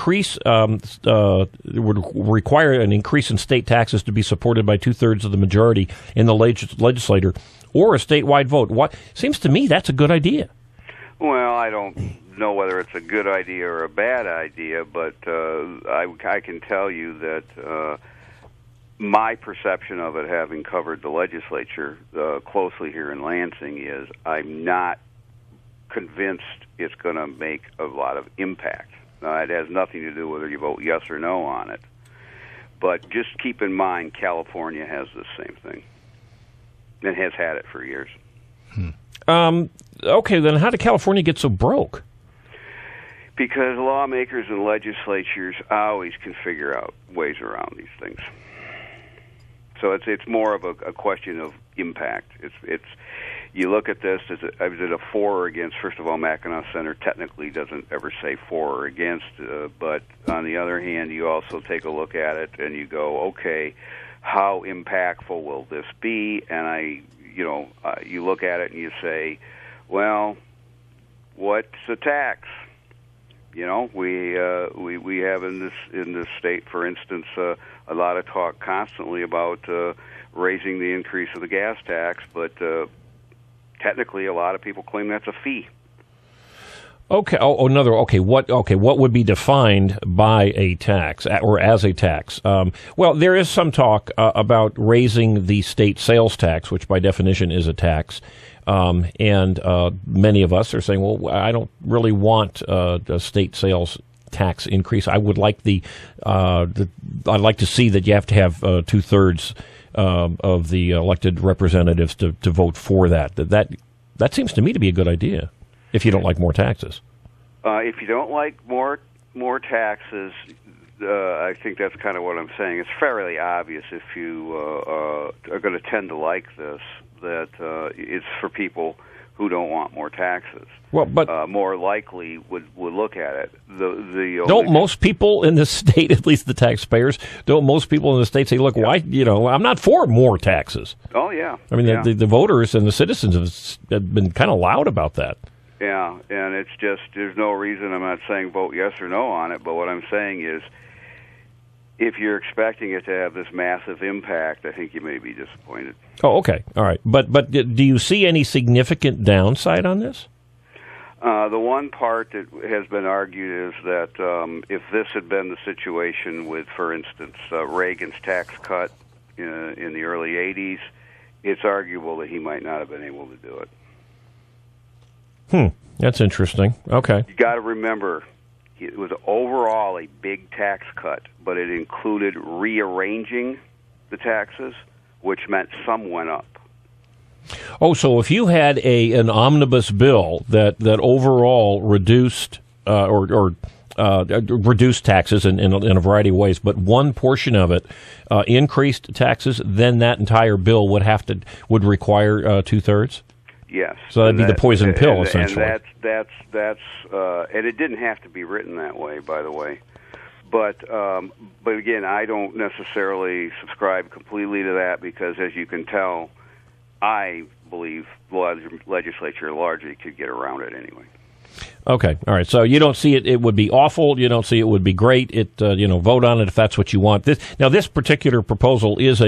require an increase in state taxes to be supported by 2/3 of the majority in the legislature, or a statewide vote. What seems to me that's a good idea. Well, I don't know whether it's a good idea or a bad idea, but I can tell you that my perception of it, having covered the legislature closely here in Lansing, is I'm not convinced it's going to make a lot of impact. It has nothing to do whether you vote yes or no on it. But just keep in mind, California has the same thing and has had it for years. Okay, then how did California get so broke? Because lawmakers and legislatures always can figure out ways around these things. So it's more of a question of impact. It's you look at this, is it a for or against? First of all, Mackinac Center technically doesn't ever say for or against, but on the other hand, you also take a look at it and you go, okay, how impactful will this be? And you look at it and you say, well, what's a tax? We have in this state, for instance, a lot of talk constantly about raising the increase of the gas tax, but technically, a lot of people claim that's a fee. Okay. What would be defined by a tax or as a tax? Well, there is some talk about raising the state sales tax, which by definition is a tax. And many of us are saying, well, I don't really want a state sales tax increase. I would like I'd like to see that you have to have 2/3 of the elected representatives to vote for that. That seems to me to be a good idea. If you don't like more taxes, if you don't like more taxes, I think that's kind of what I'm saying. It's fairly obvious if you are going to tend to like this that it's for people who don't want more taxes. Well, but more likely would look at it. Don't most people in the state, at least the taxpayers, don't most people in the state say, look, why, I'm not for more taxes. Oh, yeah. I mean, the voters and the citizens have been kind of loud about that. Yeah, and it's just, there's no reason, I'm not saying vote yes or no on it, but what I'm saying is, if you're expecting it to have this massive impact, I think you may be disappointed. Oh, okay. All right. But do you see any significant downside on this? The one part that has been argued is that if this had been the situation with, for instance, Reagan's tax cut in the early 80s, it's arguable that he might not have been able to do it. That's interesting. Okay. You got to remember, it was overall a big tax cut, but it included rearranging the taxes, which meant some went up. Oh, so if you had an omnibus bill that overall reduced reduced taxes in a variety of ways, but one portion of it increased taxes, then that entire bill would require 2/3? Yes. So that'd be the poison pill, essentially. And that's and it didn't have to be written that way, by the way. But again, I don't necessarily subscribe completely to that because, as you can tell, I believe the legislature largely could get around it anyway. Okay, all right. So you don't see it would be awful. You don't see it would be great. Vote on it if that's what you want. This particular proposal is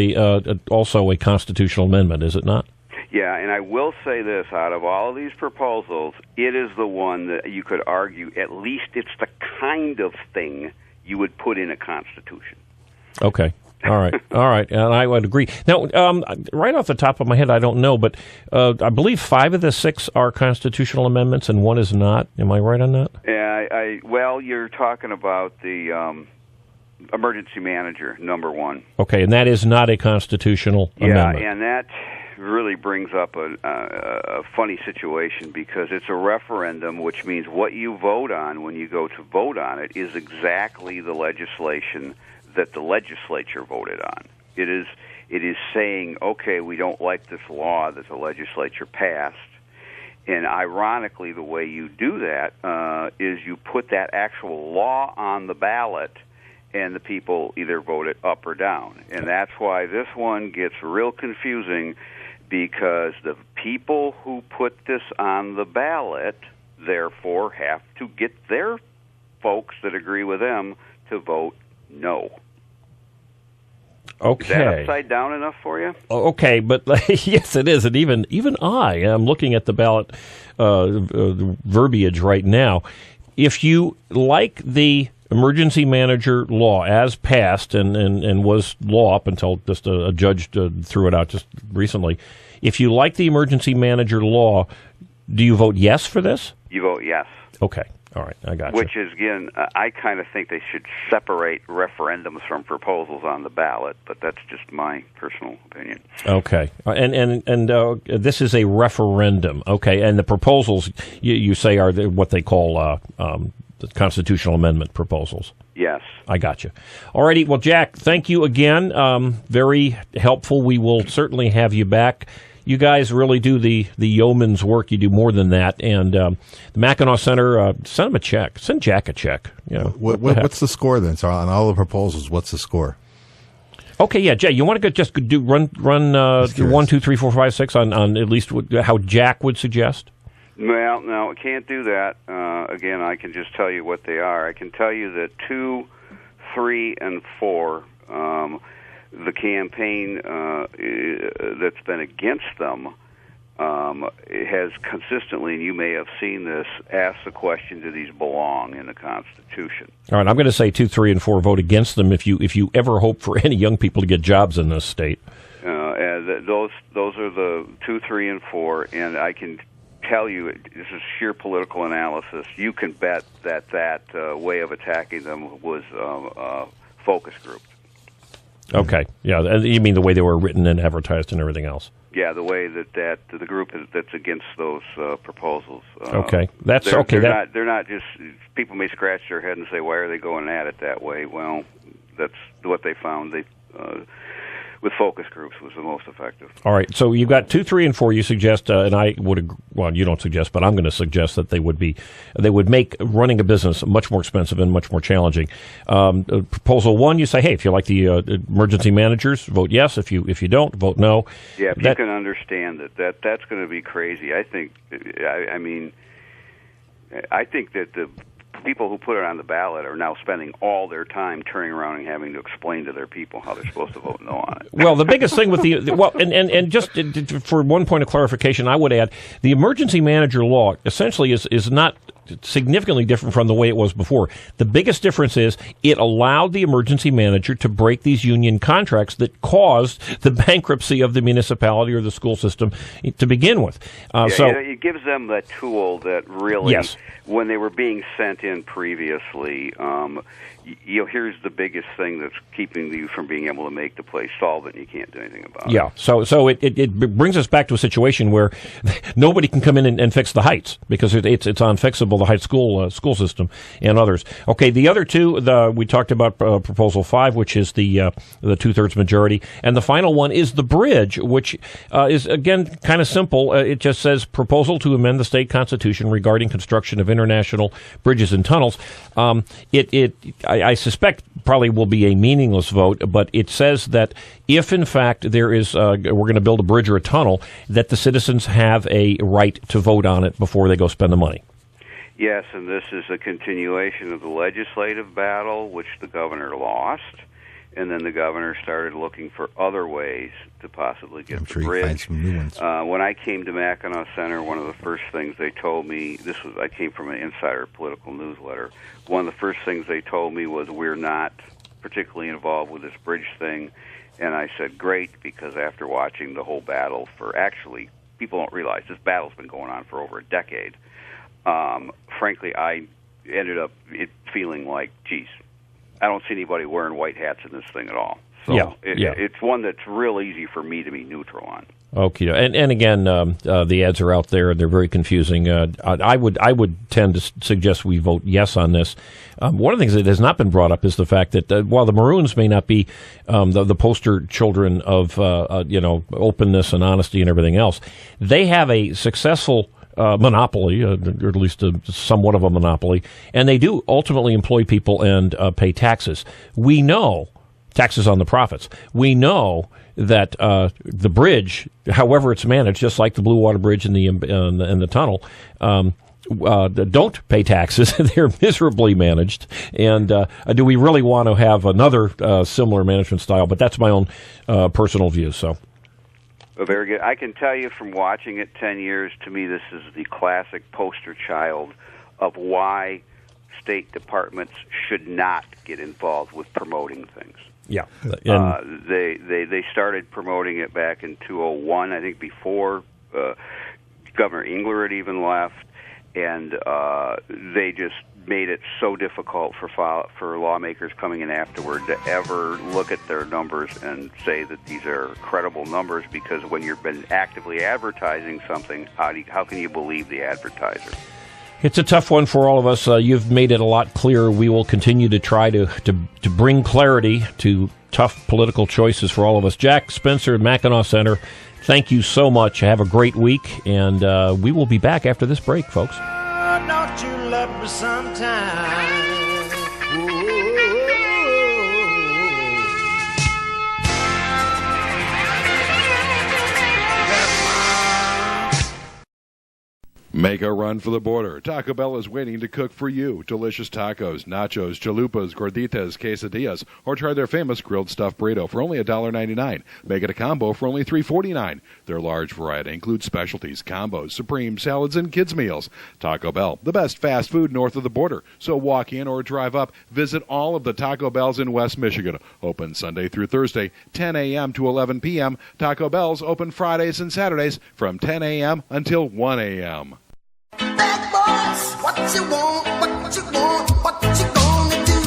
also a constitutional amendment, is it not? Yeah, and I will say this, out of all of these proposals, it is the one that you could argue at least it's the kind of thing you would put in a constitution. Okay. All right, and I would agree. Now, right off the top of my head, I don't know, but I believe 5 of the 6 are constitutional amendments and 1 is not. Am I right on that? Yeah, well, you're talking about the emergency manager, number 1. Okay, and that is not a constitutional amendment. Yeah, and that really brings up a funny situation because it's a referendum, which means what you vote on when you go to vote on it is exactly the legislation that the legislature voted on. It is saying, okay, we don't like this law that the legislature passed, and ironically, the way you do that is you put that actual law on the ballot, and the people either vote it up or down. And that's why this one gets real confusing, because the people who put this on the ballot, therefore, have to get their folks that agree with them to vote no. Okay. Is that upside down enough for you? Okay, but yes, it is. And even I am looking at the ballot verbiage right now. If you like the emergency manager law as passed and was law up until just a judge threw it out just recently, if you like the emergency manager law, do you vote yes for this? You vote yes. Okay. All right, I got you. Which is, again, I kind of think they should separate referendums from proposals on the ballot, but that's just my personal opinion. Okay, and this is a referendum. Okay, and the proposals you say are what they call the constitutional amendment proposals. Yes, I got you. All righty. Well, Jack, thank you again. Very helpful. We will certainly have you back. You guys really do the yeoman's work. You do more than that. And the Mackinac Center, send them a check. Send Jack a check. You know, what's the score then? So on all the proposals, what's the score? Okay, yeah, Jay, you want to just do run 1, 2, 3, 4, 5, 6 on at least how Jack would suggest? Well, no, I can't do that. Again, I can just tell you what they are. I can tell you that 2, 3, and 4. The campaign that's been against them has consistently, and you may have seen this, asked the question, do these belong in the Constitution? All right, I'm going to say 2, 3, and 4 vote against them if you ever hope for any young people to get jobs in this state. Those are the 2, 3, and 4, and I can tell you, this is sheer political analysis, you can bet that way of attacking them was focus group. Okay, yeah, you mean the way they were written and advertised and everything else? Yeah, the way that the group that's against those proposals. Okay, that's they're, okay. They're not just, people may scratch their head and say, why are they going at it that way? Well, that's what they found. They with focus groups was the most effective. All right, so you've got 2, 3, and 4. You suggest, and I would, well, you don't suggest, but I'm going to suggest that they would make running a business much more expensive and much more challenging. Proposal 1, you say, hey, if you like the emergency managers, vote yes. If you don't, vote no. Yeah, if you can understand that's going to be crazy. I think that the people who put it on the ballot are now spending all their time turning around and having to explain to their people how they're supposed to vote no on it. Well, the biggest thing with and just for one point of clarification, I would add the emergency manager law essentially is not significantly different from the way it was before. The biggest difference is it allowed the emergency manager to break these union contracts that caused the bankruptcy of the municipality or the school system to begin with. So it gives them the tool that really, yes, when they were being sent in previously, here's the biggest thing that's keeping you from being able to make the place solvent. You can't do anything about it. Yeah, so it brings us back to a situation where nobody can come in and fix the heights because it's unfixable the high school system and others. Okay, the other two, we talked about Proposal 5, which is the 2/3 majority, and the final one is the bridge, which is, again, kind of simple. It just says, proposal to amend the state constitution regarding construction of international bridges and tunnels. I suspect probably will be a meaningless vote, but it says that if, in fact, there is we're going to build a bridge or a tunnel, that the citizens have a right to vote on it before they go spend the money. Yes, and this is a continuation of the legislative battle, which the governor lost, and then the governor started looking for other ways to possibly get the bridge. Find some new ones. When I came to Mackinac Center, one of the first things they told me, I came from an insider political newsletter, one of the first things they told me was, we're not particularly involved with this bridge thing. And I said, great, because after watching the whole battle actually, people don't realize this battle's been going on for over a decade. Frankly, I ended up feeling like, geez, I don't see anybody wearing white hats in this thing at all. So it's one that's real easy for me to be neutral on. Okay, and again, the ads are out there, and they're very confusing. I would tend to suggest we vote yes on this. One of the things that has not been brought up is the fact that while the Maroons may not be the poster children of openness and honesty and everything else, they have a successful monopoly, or at least somewhat of a monopoly, and they do ultimately employ people and pay taxes. We know taxes on the profits. We know that the bridge, however it's managed, just like the Blue Water Bridge and the tunnel, don't pay taxes. They're miserably managed. And do we really want to have another similar management style? But that's my own personal view. So. Very good. I can tell you from watching it 10 years, to me this is the classic poster child of why state departments should not get involved with promoting things. Yeah. They started promoting it back in 2001, I think, before Governor Engler had even left, and they just made it so difficult for lawmakers coming in afterward to ever look at their numbers and say that these are credible numbers, because when you've been actively advertising something, how can you believe the advertiser? It's a tough one for all of us. You've made it a lot clearer. We will continue to try to bring clarity to tough political choices for all of us. Jack Spencer at Mackinac Center, thank you so much. Have a great week, and we will be back after this break, folks. Don't you love me sometime? Make a run for the border. Taco Bell is waiting to cook for you. Delicious tacos, nachos, chalupas, gorditas, quesadillas, or try their famous grilled stuffed burrito for only $1.99. Make it a combo for only $3.49. Their large variety includes specialties, combos, supreme salads, and kids' meals. Taco Bell, the best fast food north of the border. So walk in or drive up. Visit all of the Taco Bells in West Michigan. Open Sunday through Thursday, 10 a.m. to 11 p.m. Taco Bell's open Fridays and Saturdays from 10 a.m. until 1 a.m. Bad boys, what you want, what you want, what you gonna do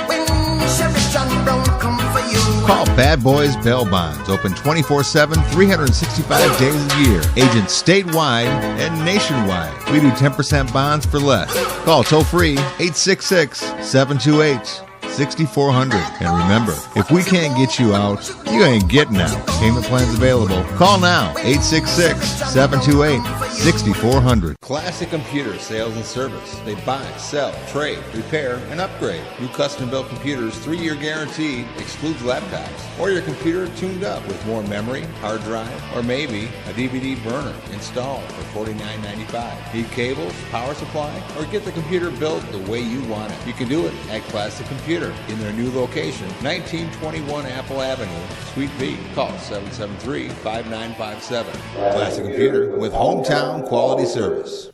when Sheriff John Brown come for you? Call Bad Boys Bail Bonds. Open 24/7, 365 days a year. Agents statewide and nationwide. We do 10% bonds for less. Call toll free 866-728-6400. And remember, if we can't get you out, you ain't getting out. Payment plans available. Call now, 866-728-6400. Classic Computer Sales and Service. They buy, sell, trade, repair, and upgrade. New custom-built computers, 3-year guarantee, excludes laptops. Or your computer tuned up with more memory, hard drive, or maybe a DVD burner installed for $49.95. Need cables, power supply, or get the computer built the way you want it. You can do it at Classic Computer in their new location, 1921 Apple Avenue, Suite B. Call 773-5957. Classic Computer with hometown quality service.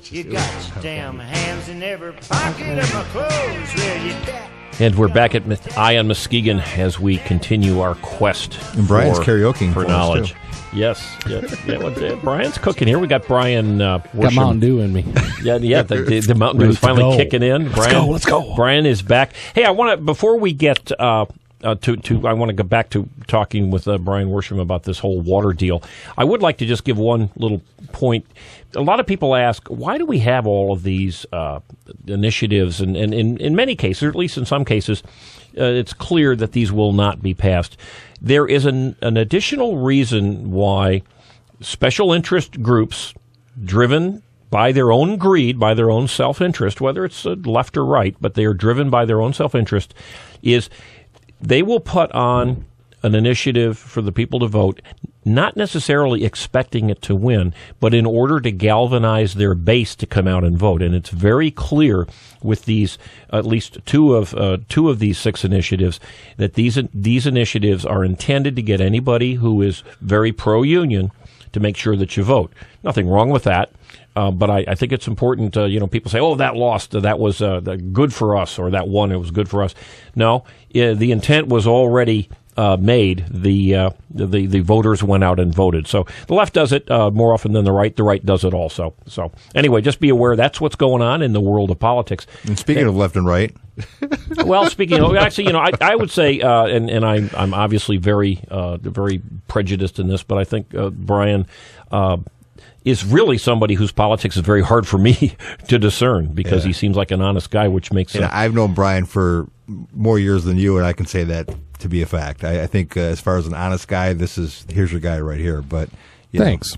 You got your damn hands in every pocket of my clothes, will you? And we're back at On Muskegon as we continue our quest and Brian's karaokeing for knowledge. Too. Yes, Brian's cooking here. We got Brian. Got Mountain Dew in me. Yeah. The Mountain Dew is finally kicking in. Let's go. Brian is back. Hey, I want to before we get I want to go back to talking with Brian Worsham about this whole water deal. I would like to just give one little point. A lot of people ask, why do we have all of these initiatives? And in many cases, or at least in some cases, it's clear that these will not be passed. There is an additional reason why special interest groups driven by their own greed, by their own self-interest, whether it's left or right, but they are driven by their own self-interest, is they will put on an initiative for the people to vote, not necessarily expecting it to win, but in order to galvanize their base to come out and vote. And it's very clear with these, at least two of these 6 initiatives, that these initiatives are intended to get anybody who is very pro-union to make sure that you vote. Nothing wrong with that. But I think it's important, people say, oh, that lost, that was good for us, or that won, it was good for us. No, the intent was already made. The voters went out and voted. So the left does it more often than the right. The right does it also. So anyway, just be aware that's what's going on in the world of politics. And speaking of left and right. Well, speaking of, actually, I would say, and I'm obviously very prejudiced in this, but I think Brian is really somebody whose politics is very hard for me to discern, because he seems like an honest guy, which makes sense. I've known Brian for more years than you, and I can say that to be a fact. I think as far as an honest guy, here's your guy right here. But thanks.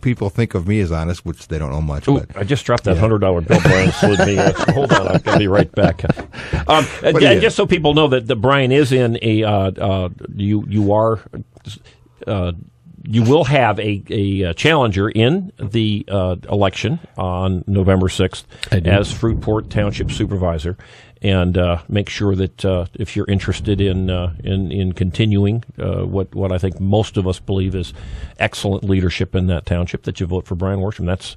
People think of me as honest, which they don't know much. Ooh, but I just dropped that $100 bill Brian slid me. Hold on, I'll be right back. Just so people know that Brian is in a you will have a challenger in the election on November 6th as Fruitport Township Supervisor, and make sure that if you're interested in continuing what I think most of us believe is excellent leadership in that township, that you vote for Brian Worsham. That's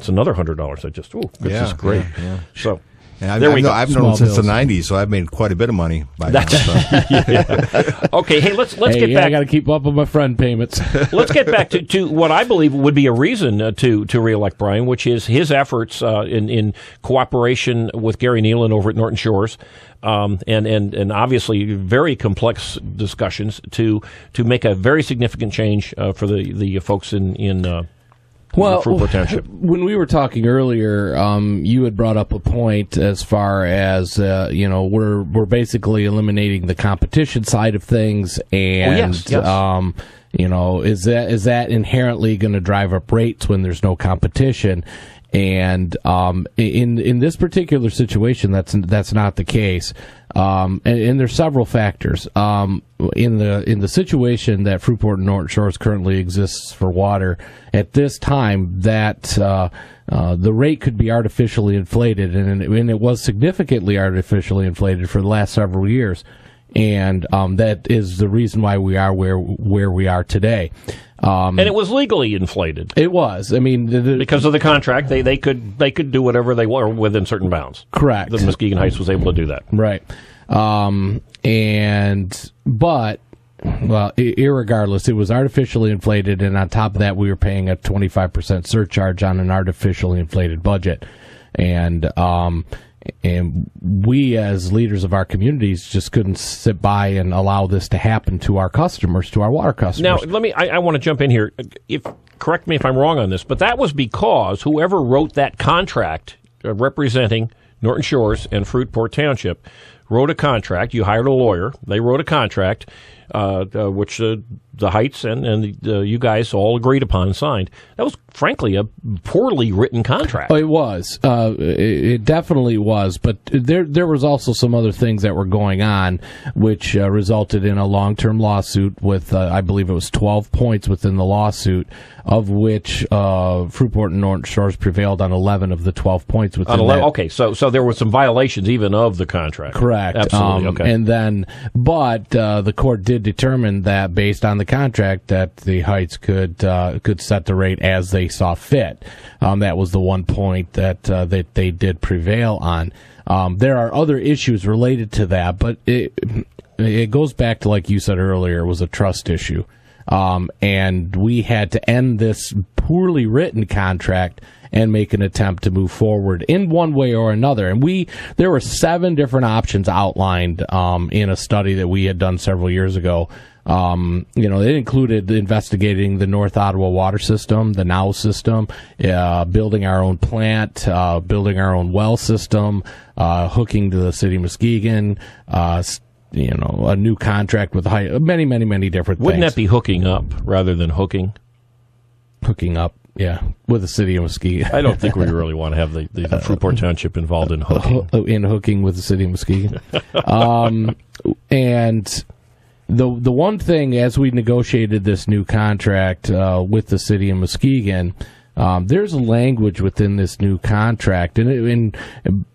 another $100. This is great. Yeah. So. And I've known him since the 90s, so I've made quite a bit of money by now. Okay, hey, let's get back. I got to keep up with my friend payments. Let's get back to what I believe would be a reason to reelect Brian, which is his efforts in cooperation with Gary Nealon over at Norton Shores, and obviously very complex discussions to make a very significant change for the folks in Fruitport Township. When we were talking earlier, you had brought up a point as far as we're basically eliminating the competition side of things, and is that inherently going to drive up rates when there's no competition? And in this particular situation, that's not the case. And there's several factors. In the situation that Fruitport and Norton Shores currently exists for water, at this time, that the rate could be artificially inflated, and it was significantly artificially inflated for the last several years. And that is the reason why we are where we are today. And it was legally inflated. It was. I mean, because of the contract, they could do whatever they want within certain bounds. Correct. The Muskegon Heights was able to do that. Right. Irregardless, it was artificially inflated, and on top of that, we were paying a 25% surcharge on an artificially inflated budget, and we, as leaders of our communities, just couldn't sit by and allow this to happen to our customers, to our water customers. Now, I want to jump in here. Correct me if I'm wrong on this, but that was because whoever wrote that contract representing Norton Shores and Fruitport Township wrote a contract. You hired a lawyer. They wrote a contract, which the Heights and you guys all agreed upon and signed. That was, frankly, a poorly written contract. It was. It definitely was. But there was also some other things that were going on, which resulted in a long-term lawsuit with, I believe it was 12 points within the lawsuit, of which Fruitport and Norton Shores prevailed on 11 of the 12 points within 11. Okay, so there were some violations even of the contract. Correct. Absolutely. Okay. And then, but the court did determine that, based on the contract, that the Heights could set the rate as they saw fit. That was the one point that they did prevail on. There are other issues related to that, but it goes back to, like you said earlier, it was a trust issue. And we had to end this poorly written contract and make an attempt to move forward in one way or another. And there were 7 different options outlined in a study that we had done several years ago. It included investigating the North Ottawa water system, the NOW system, building our own plant, building our own well system, hooking to the city of Muskegon, a new contract with many different things. Wouldn't that be hooking up rather than hooking? Hooking up, yeah, with the city of Muskegon. I don't think we really want to have the Fruitport Township involved in hooking. In hooking with the city of Muskegon. And the one thing, as we negotiated this new contract with the city of Muskegon, there's language within this new contract, and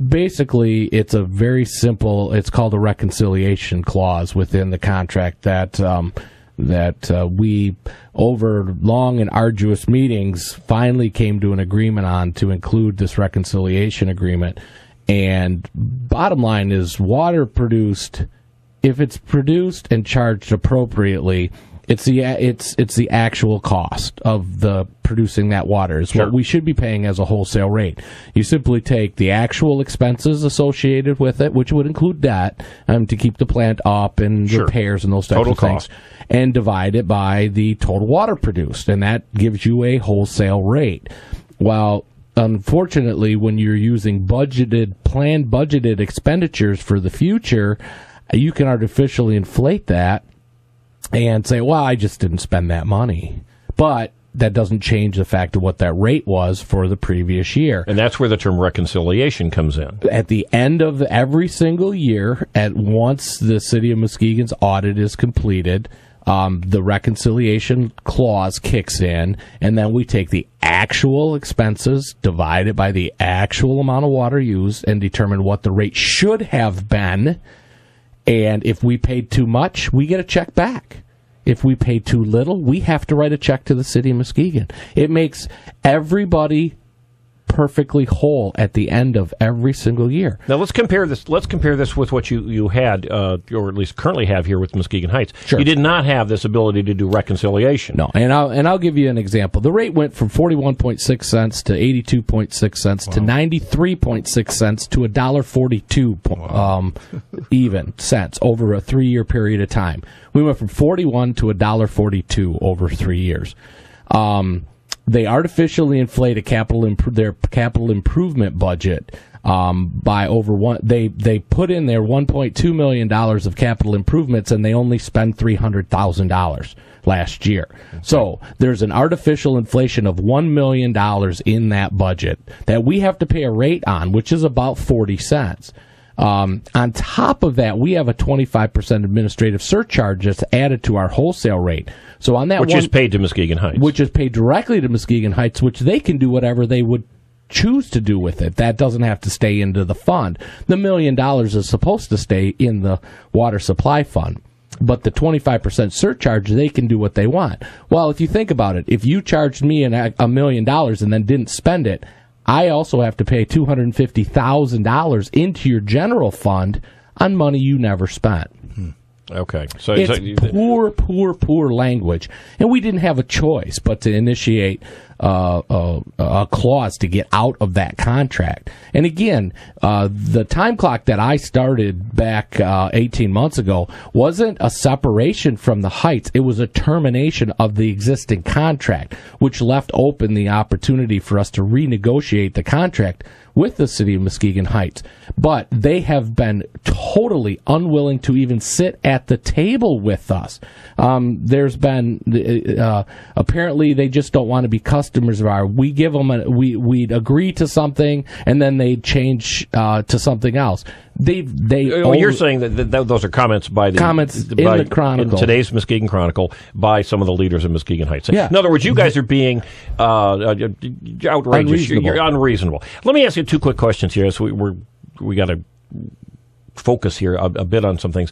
basically it's a very simple. It's called a reconciliation clause within the contract that we, over long and arduous meetings, finally came to an agreement on to include this reconciliation agreement. And bottom line is, water produced, if it's produced and charged appropriately, it's the actual cost of the producing that water is what we should be paying as a wholesale rate. You simply take the actual expenses associated with it, which would include debt to keep the plant up and repairs and those types of things, and divide it by the total water produced, and that gives you a wholesale rate. Well, unfortunately, when you're using planned budgeted expenditures for the future, you can artificially inflate that and say, well, I just didn't spend that money. But that doesn't change the fact of what that rate was for the previous year. And that's where the term reconciliation comes in. At the end of every single year, once the city of Muskegon's audit is completed, the reconciliation clause kicks in, and then we take the actual expenses, divide it by the actual amount of water used, and determine what the rate should have been. And if we paid too much, we get a check back. If we pay too little, we have to write a check to the city of Muskegon. It makes everybody perfectly whole at the end of every single year. Now let's compare this. Let's compare this with what you had, or at least currently have here with Muskegon Heights. Sure. You did not have this ability to do reconciliation. No, and I'll give you an example. The rate went from 41.6 cents to 82.6 cents to 93.6 cents to $1.42 even cents over a 3-year period of time. We went from 41 to $1.42 over 3 years. They artificially inflate their capital improvement budget by over one. They put in their $1.2 million of capital improvements, and they only spend $300,000 last year. Okay. So there's an artificial inflation of $1 million in that budget that we have to pay a rate on, which is about 40 cents. On top of that, we have a 25% administrative surcharge that's added to our wholesale rate. So on that, which is paid to Muskegon Heights, which is paid directly to Muskegon Heights, which they can do whatever they would choose to do with it. That doesn't have to stay into the fund. The $1 million is supposed to stay in the water supply fund. But the 25% surcharge, they can do what they want. Well, if you think about it, if you charged me $1 million and then didn't spend it, I also have to pay $250,000 into your general fund on money you never spent. Okay. So it's poor language. And we didn't have a choice but to initiate a clause to get out of that contract. And again, the time clock that I started back 18 months ago wasn't a separation from the Heights. It was a termination of the existing contract, which left open the opportunity for us to renegotiate the contract with the city of Muskegon Heights. But they have been totally unwilling to even sit at the table with us. There's been, apparently they just don't want to be customers of ours. We give them, we'd agree to something, and then they change to something else. You're saying that those are comments in the Chronicle, in today's Muskegon Chronicle, by some of the leaders of Muskegon Heights. Yeah. In other words, you guys are being outrageous. You're unreasonable. Let me ask you 2 quick questions here. So we got to focus here a bit on some things.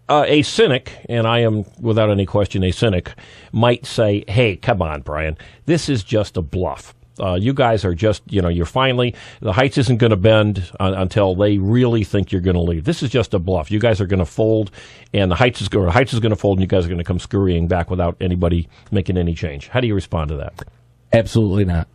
A cynic, and I am without any question a cynic, might say, "Hey, come on, Brian, this is just a bluff. You guys are just, you're finally, the Heights isn't going to bend until they really think you're going to leave. This is just a bluff. You guys are going to fold, and the Heights is going to fold, and you guys are going to come scurrying back without anybody making any change." How do you respond to that? Absolutely not.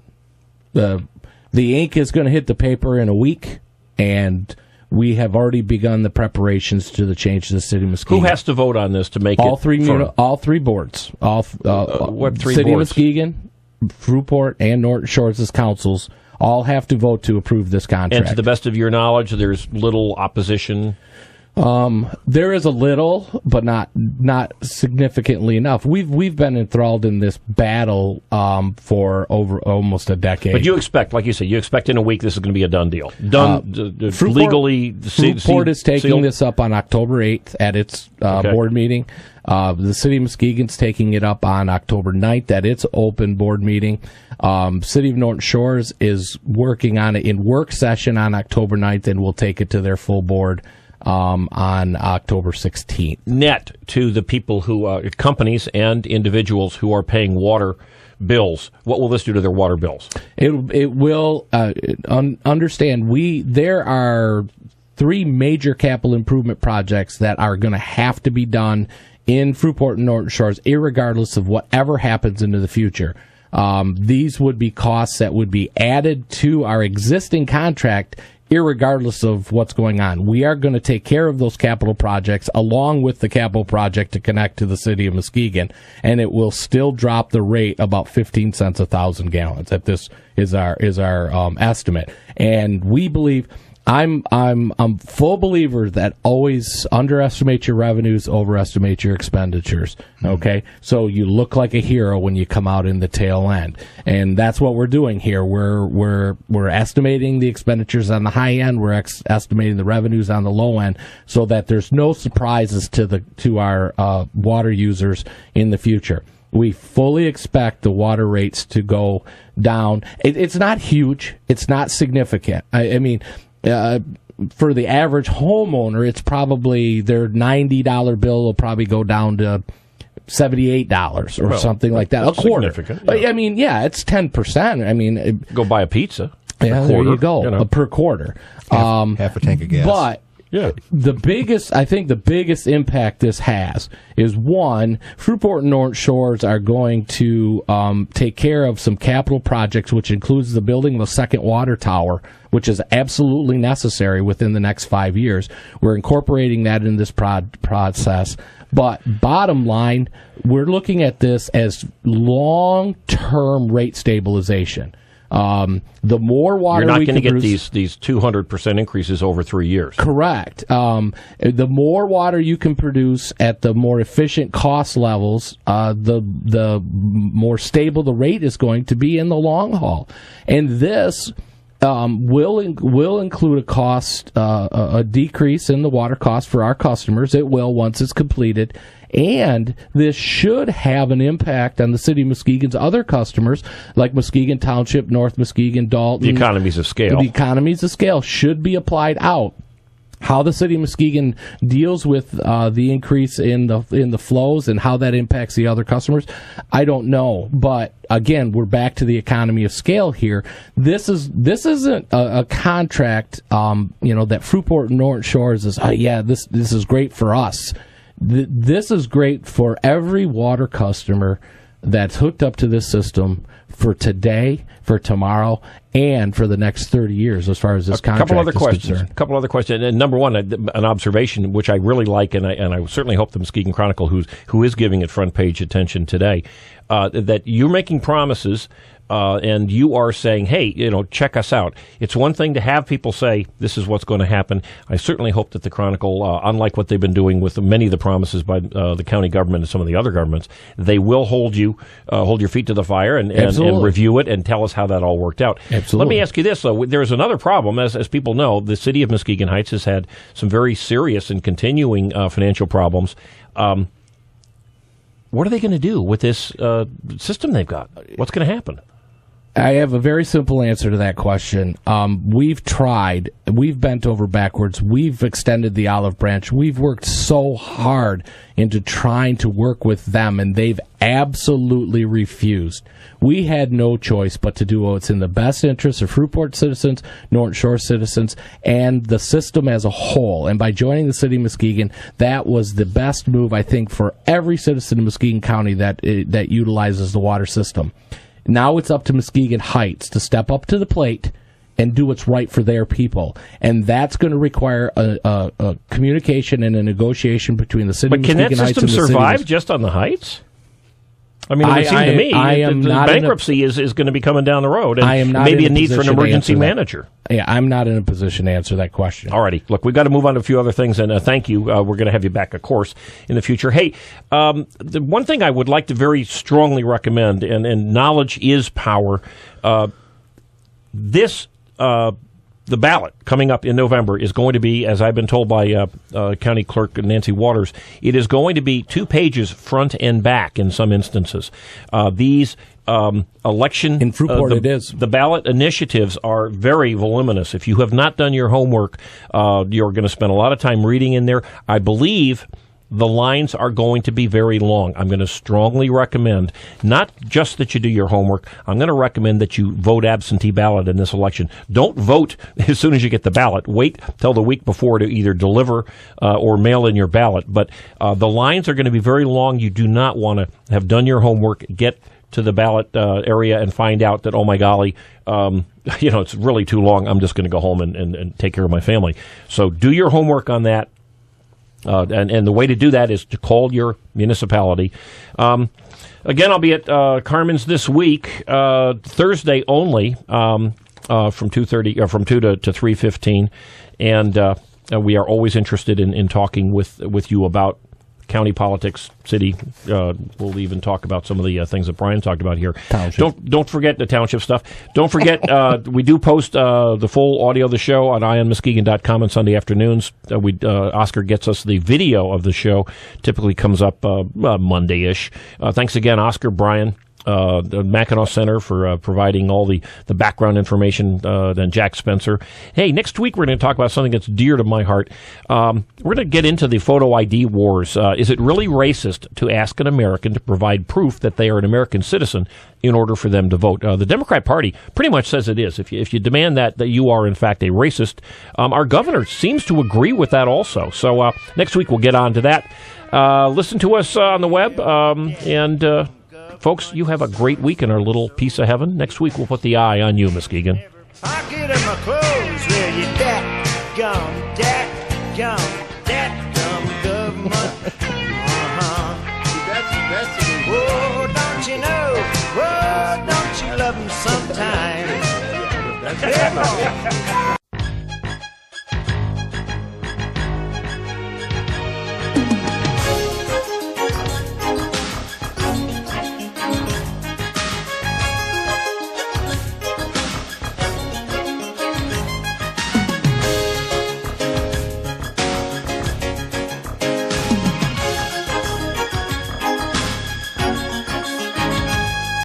ink is going to hit the paper in a week, and we have already begun the preparations to the change to the City of Muskegon. Who has to vote on this to make all it? All three boards. What three City boards? of Muskegon, Fruitport, and Norton Shores' councils all have to vote to approve this contract. And to the best of your knowledge, there's little opposition? There is a little, but not significantly enough. We've been enthralled in this battle for over almost a decade. But you expect, like you said, you expect in a week this is going to be a done deal. Legally. Fruitport is taking sealed? this up on October 8th at its board meeting. The City of Muskegon's taking it up on October 9th at its open board meeting. City of Norton Shores is working on it in work session on October 9th, and will take it to their full board on October 16th. Net to the people who, companies and individuals who are paying water bills. What will this do to their water bills? It will, understand, there are 3 major capital improvement projects that are going to have to be done in Fruitport and Norton Shores, irregardless of whatever happens into the future. These would be costs that would be added to our existing contract, irregardless of what's going on. We are going to take care of those capital projects along with the capital project to connect to the City of Muskegon, and it will still drop the rate about 15 cents a thousand gallons. That this is our estimate, and we believe. I'm full believer that always underestimate your revenues, overestimate your expenditures. Okay, so you look like a hero when you come out in the tail end, and that's what we're doing here. We're estimating the expenditures on the high end. We're estimating the revenues on the low end, so that there's no surprises to our water users in the future. We fully expect the water rates to go down. It's not huge. It's not significant. I mean. For the average homeowner, it's probably their $90 bill will probably go down to $78 or something like that. A quarter. Yeah. I mean, yeah, it's 10%. I mean, go buy a pizza. Yeah, there you go. Per quarter. Half a tank of gas. But the biggest impact this has is, one, Fruitport and Norton Shores are going to take care of some capital projects, which includes the building of a second water tower, which is absolutely necessary within the next 5 years. We're incorporating that in this process. But bottom line, we're looking at this as long-term rate stabilization. The more water you're not we going to get produce, these 200% increases over 3 years. Correct. The more water you can produce at the more efficient cost levels, the more stable the rate is going to be in the long haul. And this will include a cost, a decrease in the water cost for our customers. It will once it's completed. And this should have an impact on the City of Muskegon's other customers, like Muskegon Township, North Muskegon, Dalton. The economies of scale. The economies of scale should be applied out. How the City of Muskegon deals with the increase in the flows and how that impacts the other customers, I don't know. But again, we're back to the economy of scale here. This isn't a contract, that Fruitport and Norton Shores is. This is great for us. This is great for every water customer that's hooked up to this system for today, for tomorrow, and for the next 30 years as far as this contract is concerned. A couple other questions. And number one, an observation which I really like, and I certainly hope the Muskegon Chronicle, who is giving it front page attention today, that you're making promises and you are saying, hey, check us out. It's one thing to have people say, this is what's going to happen. I certainly hope that the Chronicle, unlike what they've been doing with many of the promises by the county government and some of the other governments, they will hold your feet to the fire and review it and tell us how that all worked out. Absolutely. Let me ask you this, though. There's another problem. As people know, the city of Muskegon Heights has had some very serious and continuing financial problems. What are they going to do with this system they've got? What's going to happen? I have a very simple answer to that question. We've tried. We've bent over backwards. We've extended the olive branch. We've worked so hard into trying to work with them, and they've absolutely refused. We had no choice but to do what's in the best interest of Fruitport citizens, Norton Shore citizens, and the system as a whole. And by joining the City of Muskegon, that was the best move, I think, for every citizen in Muskegon County that utilizes the water system. Now it's up to Muskegon Heights to step up to the plate and do what's right for their people. And that's going to require a communication and a negotiation between the city of Muskegon Heights and the city. But can that system survive just on the Heights? I mean, it would seem to me the bankruptcy is going to be coming down the road, and maybe a need for an emergency manager. Yeah, I'm not in a position to answer that question. All righty. Look, we've got to move on to a few other things, and thank you. We're going to have you back, of course, in the future. Hey, the one thing I would like to very strongly recommend, and knowledge is power, the ballot coming up in November is going to be, as I've been told by County Clerk Nancy Waters, it is going to be 2 pages front and back in some instances. These election... In Fruitport it is. The ballot initiatives are very voluminous. If you have not done your homework, you're going to spend a lot of time reading in there. I believe the lines are going to be very long. I'm going to strongly recommend not just that you do your homework. I'm going to recommend that you vote absentee ballot in this election. Don't vote as soon as you get the ballot. Wait till the week before to either deliver or mail in your ballot. But the lines are going to be very long. You do not want to have done your homework, get to the ballot area and find out that, oh my golly, it's really too long. I'm just going to go home and take care of my family. So do your homework on that. And the way to do that is to call your municipality. Again, I'll be at Carmen's this week, Thursday only, from 2:30 or from 2 to 3:15, and we are always interested in talking with you about county politics, city. We'll even talk about some of the things that Brian talked about here. Township. Don't forget the township stuff. Don't forget we do post the full audio of the show on onmuskegon.com on Sunday afternoons. Oscar gets us the video of the show. Typically comes up Monday-ish. Thanks again, Oscar, Brian, the Mackinac Center for providing all the background information, then Jack Spencer. Hey, next week we're going to talk about something that's dear to my heart. We're going to get into the photo ID wars. Is it really racist to ask an American to provide proof that they are an American citizen in order for them to vote? The Democrat Party pretty much says it is. If you demand that you are, in fact, a racist, our governor seems to agree with that also. So next week we'll get on to that. Listen to us on the web, and folks, you have a great week in our little piece of heaven. Next week, we'll put the eye on you, Muskegon. I get in my clothes where you dat-gum government. Oh, don't you know? Oh, don't you love him sometimes?